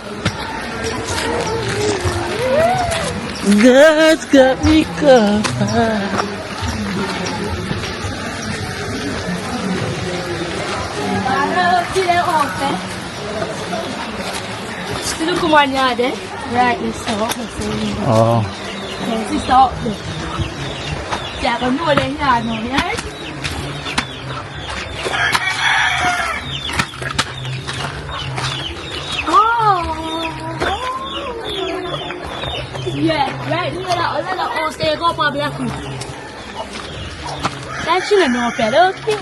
God's got me covered.
Look at my yard, eh? Right, let's stop.
Oh.
Let's stop. Yeah, but no, they're not, no, right? Yeah, right here, that all stay go for black. That shouldn't know better, okay?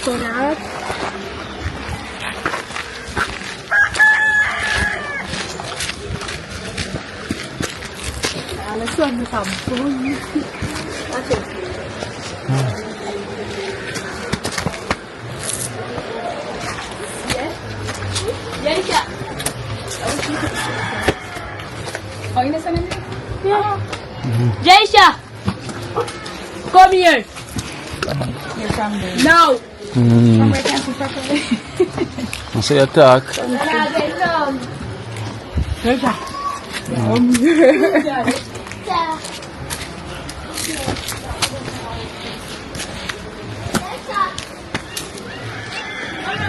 So that. Let's run the thumb. That's it. Yeah, yeah. Oh, you listen to me? Yeah. Jaisha, come here. You're from there. No. From where can you
Say attack.
Jaisha.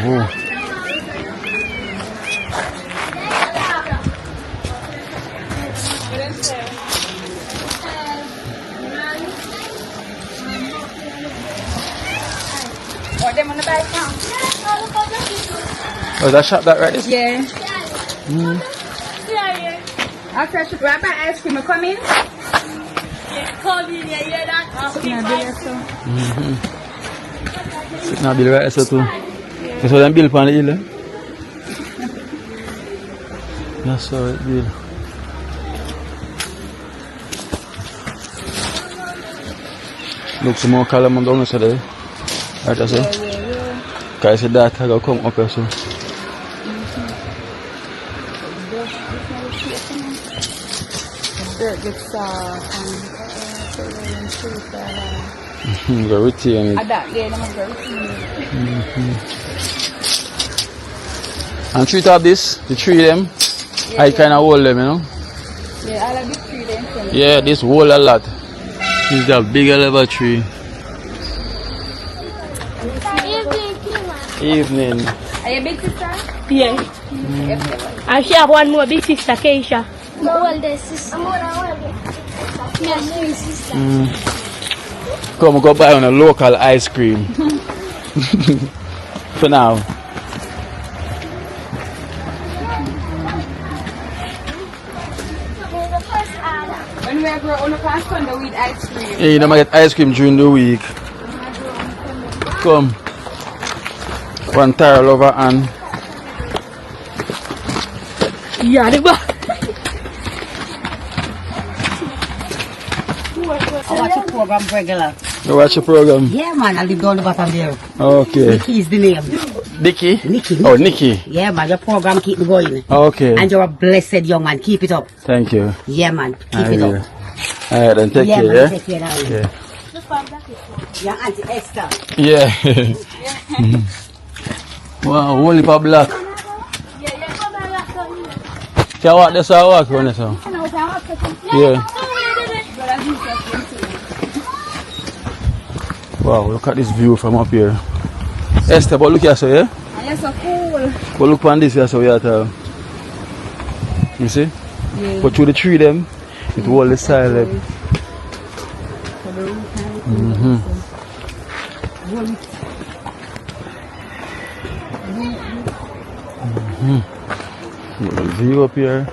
Oh. Oh, that shop that right?
Yeah. After I should grab my ice cream, come in.
Come in, yeah, yeah, that.
Sit na bill right so too. That's what them bill pan the hill. That's how it bill. Look, some more column on down there. Right, that's it. Because I said that I go come up here so.
Dirt gets
Go retain it. And treat up this, the tree them, yeah, I kind of hold them,
Yeah, I like this tree then.
Yeah, this hold a lot. This is a bigger level tree. Evening.
Are you big sister?
Yeah. And she have one more big sister, Keisha.
My older sister. My twin sister.
Come go buy on a local ice cream. For now.
When we grow on the past Sunday, we eat ice cream.
Yeah, you know, I get ice cream during the week. Come. One tire lover and.
Yeah, the back.
I watch your program regular.
You watch your program?
Yeah, man, I live down the bottom there.
Okay.
Nikki is the name.
Nikki?
Nikki.
Oh, Nikki.
Yeah, man, your program keep me going.
Okay.
And you're a blessed young man. Keep it up.
Thank you.
Yeah, man. Keep it up.
Alright, then take care,
man,
yeah?
Take care now.
Yeah.
Your Auntie Esther.
Yeah. Wow, only for black. Can I walk this or walk on this? Yeah. Wow, look at this view from up here. Esther, but look here, so yeah?
Yes, so cool.
But look on this here, so yeah. You see?
Yeah.
But through the tree, them, it will the silent. View up here.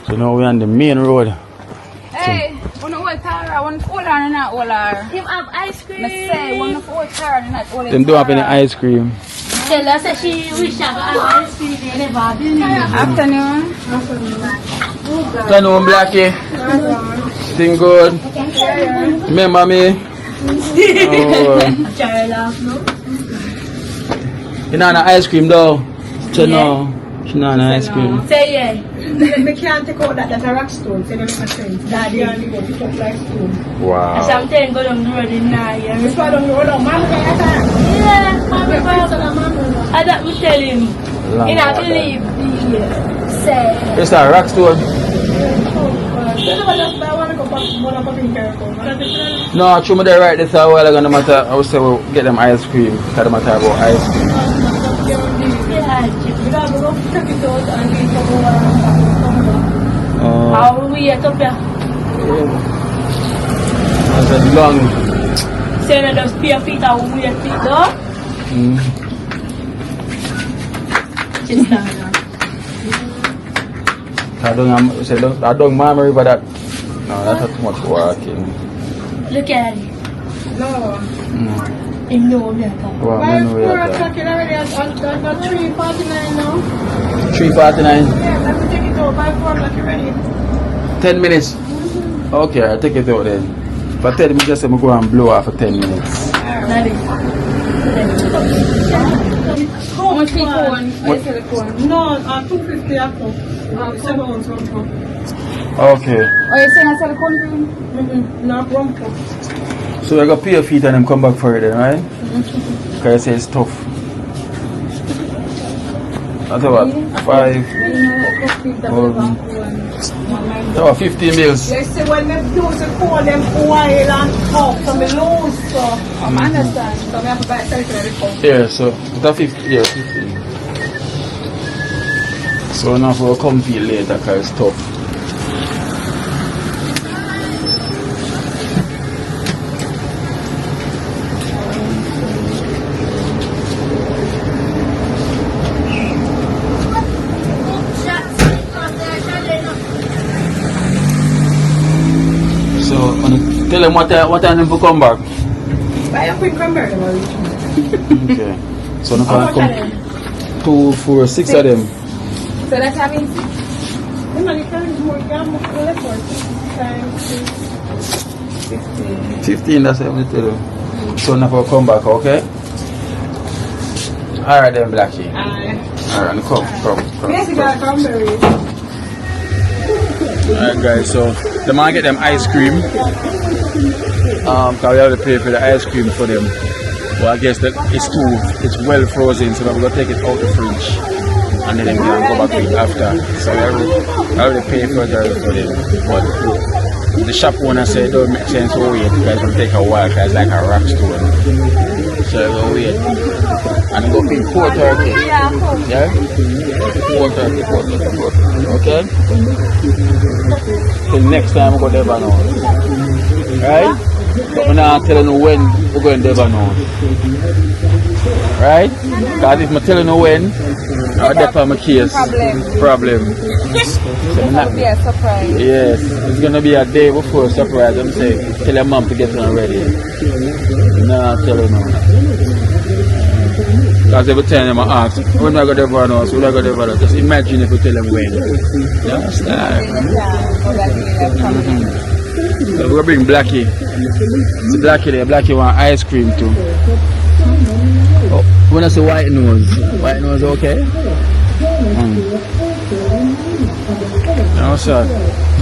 So now we're on the main road.
Hey, one of old Tara, one of old and not old are.
Him have ice cream.
I say one of old Tara and not old.
Them don't have any ice cream.
Tell her that she wish I have ice cream. They never have it.
Afternoon.
Afternoon, Blackie. Thing good. Remember me? Oh. You know, ice cream though. So no. She know ice cream.
Say yeah.
Me can't take out that's a rock stone. Say them a sense. Daddy only go pick up like stone.
Wow.
Sometimes go down the road in now. Yeah.
This one don't go down. Mama can have that.
Yeah, Mama. I don't tell him.
Long
He not
water.
believe me. Say.
It's a rock stone. No, I true me there right this a while ago, no matter I would say we'll get them ice cream. Because the matter about ice cream.
How we at up here?
That's a long.
Say that those peer feet are weird feet though. Just
I don't memory but that. No, that's not too much walking.
look at it.
No.
In no matter.
Wow,
Why
I
is
know
4
where
o'clock already at 3:49 now?
3:49.
Yeah, let me take it out. By 4 o'clock already.
10 minutes. Okay, I'll take it out then. For 10 minutes, just say I'm going to blow off for 10 minutes.
That is. How much for one?
No, 250 apple. 7 ounce rumpo.
Okay.
Oh, you saying I sell a country?
No rumpo.
So I got to pay your feet and then come back for it then, right? Because I say it's tough. That's about 5. Oh, 15 meals.
They say when they do the call them oil and talk, so me lose. So I understand. So me have to buy something.
Yeah, so that's 50. Yeah, 15. So now we'll come feel later because it's tough. So, tell them what time them to come back.
Buy a quick number.
Okay. So, now come 2, 4, 6 of them.
So that's having 6.
$15.
15, that's what I'm tell you. So, now we'll come back, okay? Alright then, Blackie. Alright, come.
Yes, you got cranberries.
Alright guys, so the man get them ice cream. Cause we have to pay for the ice cream for them. Well, I guess that it's well frozen, so we're gonna take it out the fridge and then we can go back to it after. So I already pay for them. But the shop owner said it don't make sense to wait because it'll take a while because it's like a rock store. So we'll wait. And go pay $4.30. Yeah? $4.30. Okay? Till next time we go Devon. Right? But we're not telling you when we're going to Devon. Right? Because if I'm telling you when, I'll definitely my case. Problem. So not,
Be a surprise.
yes, it's going to be a day before surprise. I'm saying, tell your mom to get it ready. No, I'm telling you. Because every time I ask, when I go to Devon house, when I go to Devon house, just imagine if you tell them when. You understand? So we're going to bring Blackie. It's Blackie there. Blackie want ice cream too. Oh, when I say white nose okay? No, sir.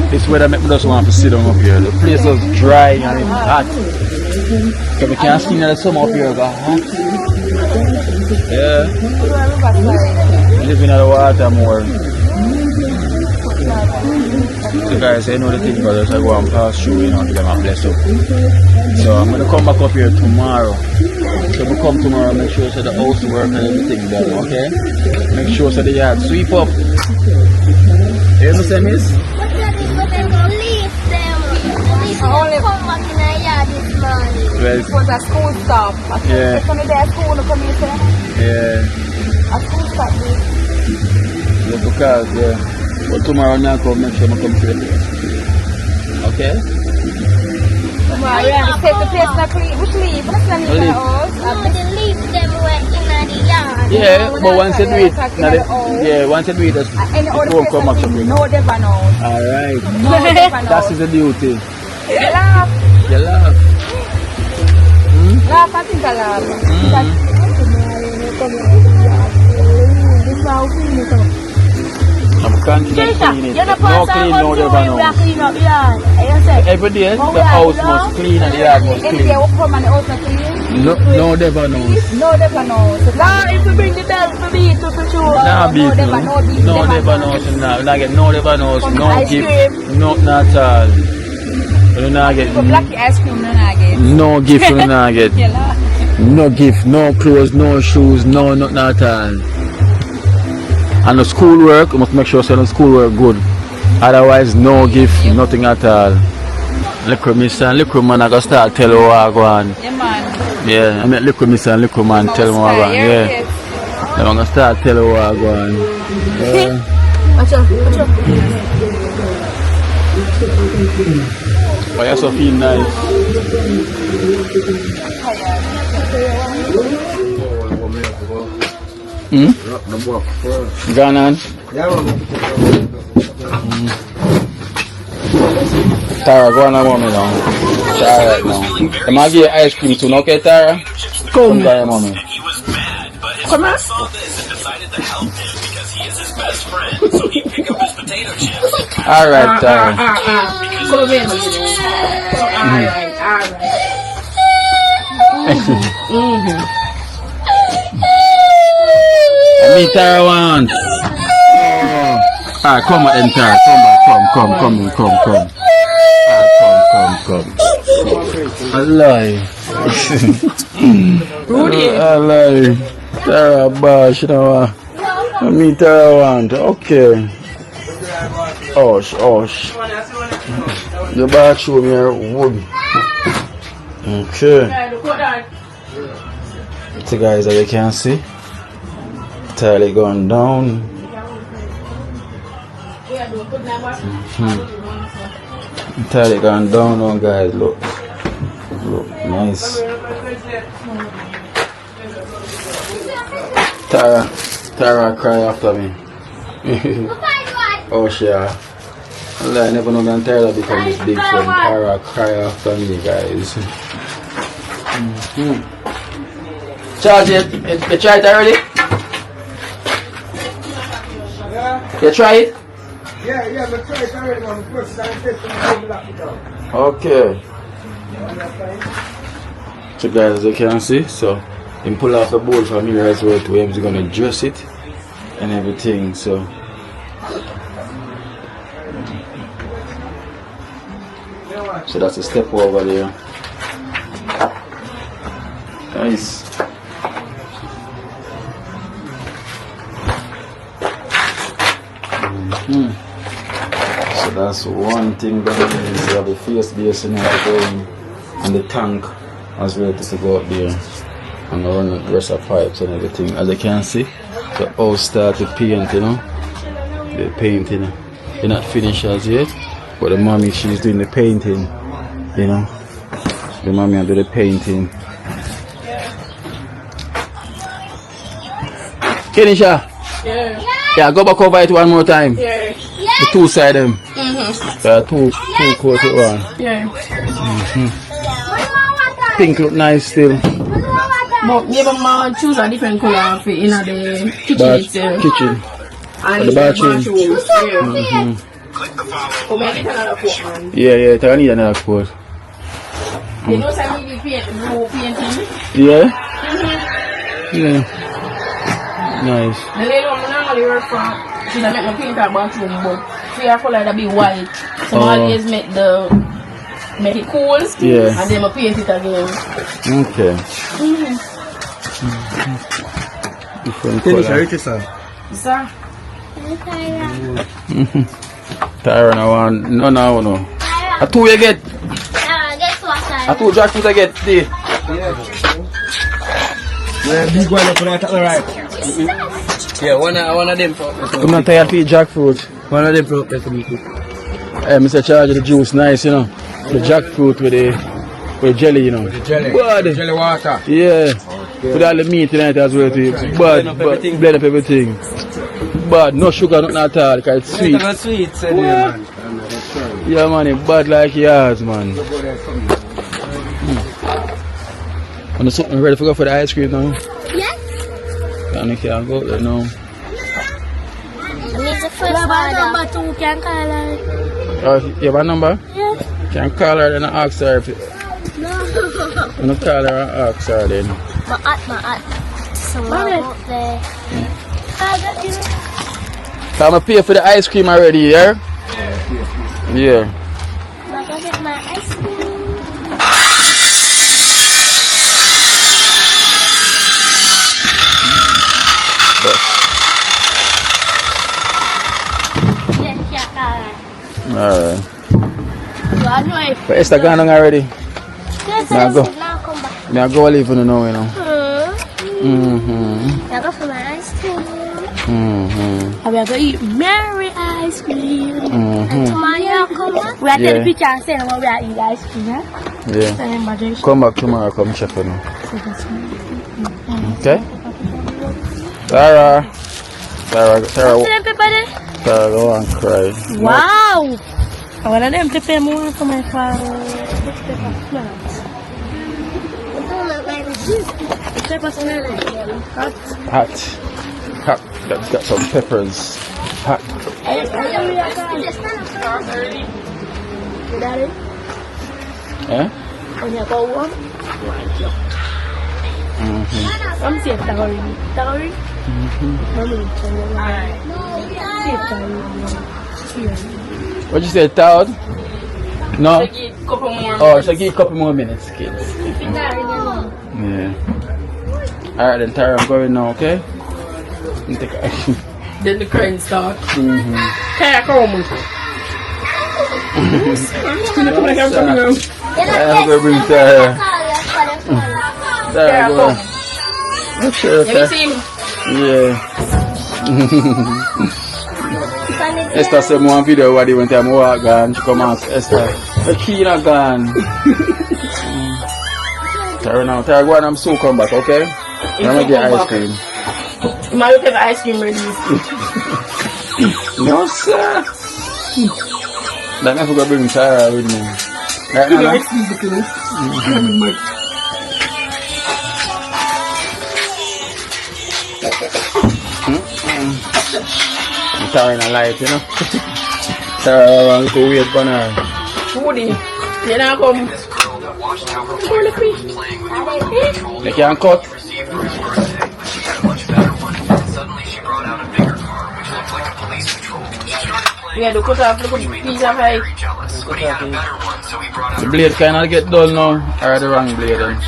This weather make me just want to sit down up here. The place is dry and it's hot. So we can't see the summer up here, it's hot. Yeah. Living in the water more. So guys, I know the thing brothers, I go and pass through, you know, to them and bless up. So I'm gonna come back up here tomorrow. So we come tomorrow, make sure so the house work and everything done, okay? Make sure so the yard sweep up. You understand, miss?
But they're gonna leave them. Only come back in the yard this morning.
Well,
It was a school stop.
Yeah.
It's only there school to come in.
yeah.
A school stop.
Yeah, because, yeah. But tomorrow now come, make sure I come to the place. Okay?
Tomorrow, we have to take the place not clean. Which leave? Let's not leave the house.
No, they leave them where in the yard.
Yeah, but once you do it,
Yeah,
once you do it, just
any other
before
place
come back to
that
bring.
no Devon house.
Alright.
No Devon
That
house.
is the duty.
Laugh.
You laugh.
Laugh, I think I laugh.
I'm confident cleaning.
You're the
No
person
clean,
who
no
do
never
it, we
know.
are clean up yard.
Every day, the house must clean and the yard must
Every
clean.
day, we come and the house are clean.
No never knows.
No, never knows.
Now, if you bring the bell for me to show.
Nah, beef,
never,
no.
no beef,
No
never
never knows. No get no never knows. No
Ice
gift.
cream.
No, not at all. You not get
People black ice cream, no nugget.
no gift. You not get
You laugh.
no gift, no clothes, no shoes, no nothing at all. And the schoolwork, you must make sure you the schoolwork good. Otherwise, no gift, nothing at all. Little miss and little man, I gotta start tell you what I go on.
Yeah, man.
Yeah, I mean little miss and little man tell me what I go on. Yeah. I'm gonna start tell you what I go on. Yeah.
Watch out, watch out.
But you so feel nice. Gone on? Tara, go on a moment now. Tara right now. Am I give you ice cream too, okay, Tara? Come here, mommy.
Come on.
Alright, Tara.
Come in. Alright.
Me, Tara want. Alright, come on, Tara. Come. Come. I lie.
Rudy.
I lie. Tara, bash, you know what? Me, Tara want. Okay. Osh. The bathroom here, wood. Okay. So guys, as you can see, tile going down. Tile going down now, guys. Look, nice. Tara cry after me. Oh yeah. I never know that Tara become this big friend. Tara cry after me, guys. Charge it. You try it already? You try it?
Yeah, but try it already on the first time testing lock it down.
Okay. So guys, as you can see, so him pull off the bowl from here as well to him. He's gonna dress it and everything. So that's a step over there. Nice. So that's one thing that means you have the face basin going and the tank as well to go up there and run the rest of pipes and everything. As you can see, the house started paint, you know. The painting. They're not finished as yet, but the mommy, she's doing the painting, you know. The mommy will do the painting. Kenisha? Yeah, go back over it one more time.
Yeah.
The two side them. Two coat it one.
Yeah.
Pink look nice still.
But maybe I choose a different color for in the kitchen itself.
Kitchen.
And
the bathroom. Yeah, I need another coat.
You know some need painting?
Yeah? Yeah. Nice.
The lady one normally work for, she don't make me paint her bathroom, but she her color that be white. So I always make it cool still,
yeah.
And then I paint it again.
Okay. Different color.
Sir?
Tyra, no. A two you get?
Guess what?
A two jackfruit I get today.
Yeah, big one up on the right.
Yeah, one of them.
I'm not tired to eat jackfruit.
One of them for me too.
Hey, Mr. Charge, the juice nice, you know. The jackfruit with the jelly, you know.
The jelly.
Bud.
Jelly water.
Yeah. Okay. With all the meat tonight as well too. Blend up everything. But no sugar, nothing at all, because it's sweet.
It's sweet,
yeah, man, it's bad like yours, man. I'm ready to go for the ice cream now.
Yes.
And you can go there now.
I need the first
number 2 can call her.
Oh, you have a number?
Yes.
Can call her and ask her if you...
No.
I'm gonna call her and ask her then.
My aunt. Somewhere out there.
So I'm gonna pay for the ice cream already, yeah? Yeah.
I'm gonna get my ice cream.
Alright.
Anyway.
But Esther gone already.
Yes,
Now go.
now come back.
Now go leave you know, you know.
Now go for my ice cream.
I'm going to eat Mary ice cream.
Tomorrow come back.
We are taking a picture and saying we are eating ice cream, yeah?
Yeah. Come back tomorrow, come check on you. Okay? Sarah, go and cry.
Wow! I want them to pay more for my father.
Hot. That's got some peppers. Hot. Eh?
I'm safe, Tagari.
What you say, Todd? No?
Oh,
so give a couple more minutes, kids. Yeah. Alright then, Tara, I'm going now, okay?
Then the crying start. Tara, come.
I'm going to bring Tara. Tara, go on. Sure,
Let me see him.
Yeah. Esther said me one video where they went to walk gone. She come ask Esther, the key not gone. Tara now, Tara go on, I'm soon come back, okay? I'm gonna get ice cream.
You might have ice cream ready.
No sir. Then I forgot to bring Tara with me. Right now? Tara in a light, you know. Tara want to wait for her.
Woody, you know come.
They can't cut.
Yeah, the cut off, look at the piece of ice.
The blade kind of get dull now, or the wrong blade then.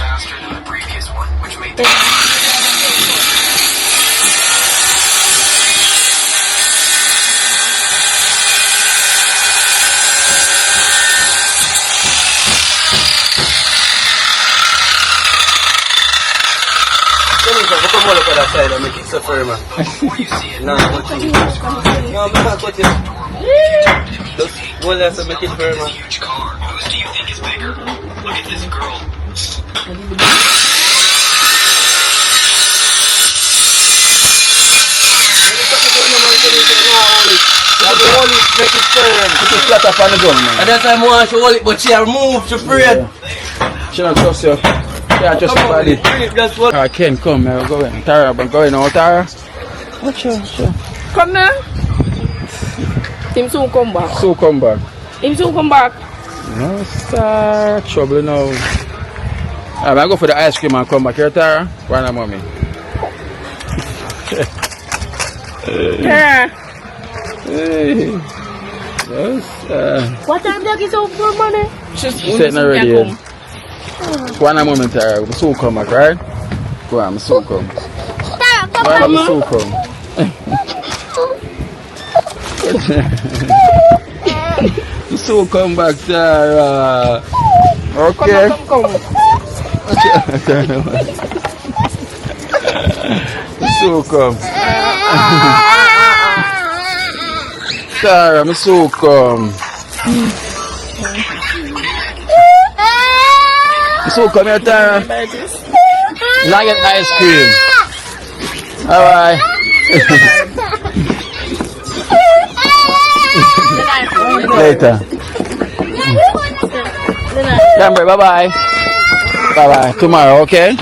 Come on, look at that side and make it so firm. No, I'm not cut it. Just hold that to make it firm.
Huge car. Whose do you think is bigger? Look at this girl.
Make it firm.
Put the flat up on the gun, man.
At that time, I want to hold it, but she moved, she afraid.
She don't trust you. Yeah, just body. I can't come, I'm going. Tara, I'm going now, Tara. Oh, sure.
Come now. Him soon come back.
So come back.
Him soon come back.
No, sir. Trouble now. I'm going to go for the ice cream and come back here, Tara. Why not, mommy?
Yeah.
Hey. Yes,
What time do you get so for money?
She's
sitting already here. One moment, Tara. I'm soon come back, right? Go on, I'm soon come.
Tara, come
Why
on.
I'm soon come? So come back, Tara. Okay.
Come.
So come. Tara, I'm so come. So come here, Tara. Now get ice cream. Alright. Later. Remember, bye-bye. Bye-bye. Tomorrow, okay?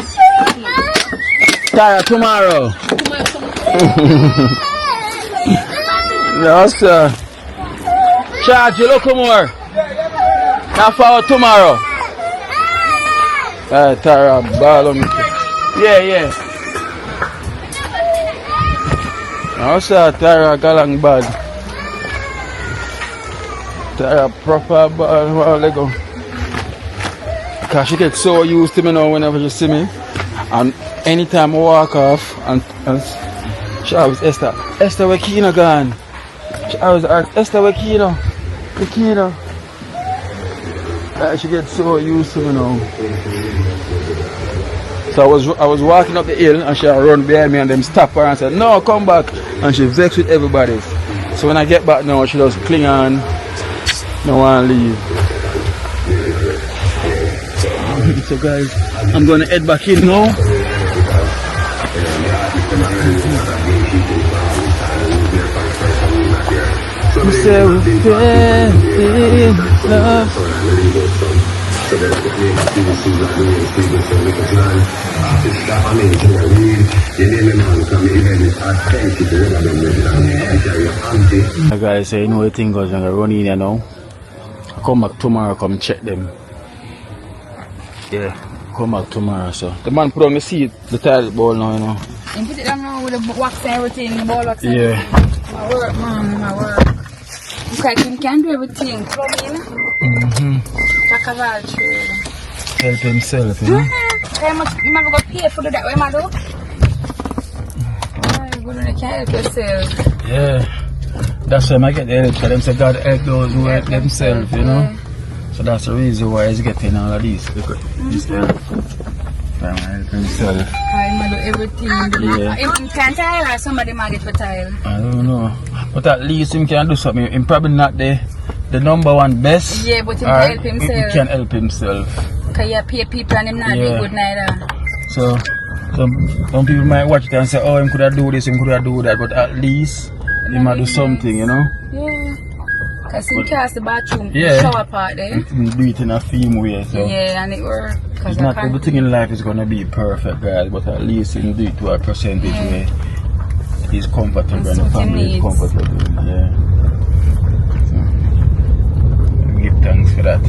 Tara, tomorrow. No, sir. Charge, you look more. Now forward tomorrow. Tara, ball. Yeah. No, sir. Tara, galang bad. Tara, proper ball. Let go. Because she gets so used to me now whenever she see me. And anytime I walk off and she always Esther where Kino gone? She always asks Esther where Kino? The Kino. She gets so used to me now. So I was walking up the hill and she run behind me and them stop her and said, no, come back, and she vexed with everybody. So when I get back now she just cling on, no one leave. So guys, I'm gonna head back in now. We say we fell in love. Guys, so you know the thing goes, I'm gonna run in here now. I come back tomorrow, come check them. Yeah, come back tomorrow. So the man put on the seat, the toilet bowl now, you know.
And put it down now with the wax and everything, the ball wax and
everything.
My work, man, my work. Okay, you can do everything. Plumbing. Jack of all trades.
Help himself, you know.
How much you might go pay for that way, Mado? You can't help yourself.
Yeah. That's why I get the help. Them say God help those who help themselves, you know. So that's the reason why he's getting all of this. Because he's help. Trying to help himself.
I do everything.
Yeah.
Him can't tile or somebody might get for tile?
I don't know. But at least him can do something. Him probably not the number one best.
Yeah, but he can help himself.
He can help himself.
Because you pay people and him not do good neither.
So some people might watch it and say, oh, him could have do this, him could have do that. But at least he might do something, you know?
Yeah. Because he cast the bathroom, the shower part there.
He do it in a theme way. So
yeah, and it works.
It's not everything in life is going to be perfect, guys. But at least he do it to a percentage where he's comfortable and the family is comfortable. Yeah. So, give thanks for that.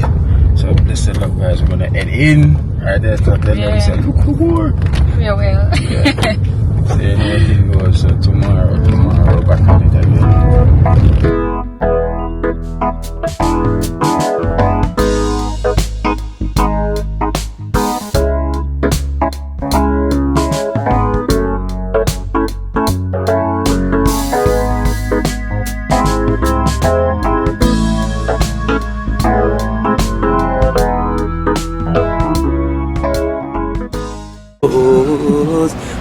So this is look, guys, we're gonna head in right there to tell them say look more.
Yeah, well.
So anything goes. So tomorrow back on it again.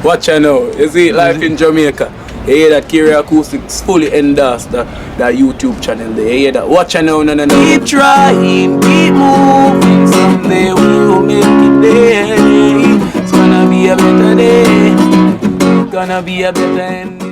Watch out now, you see life in Jamaica. You hear that Kiri Acoustics fully endorsed that YouTube channel there. You hear that? Watch out now, no.
Keep trying, keep moving. Someday we'll make it there. It's gonna be a better day. Gonna be a better end.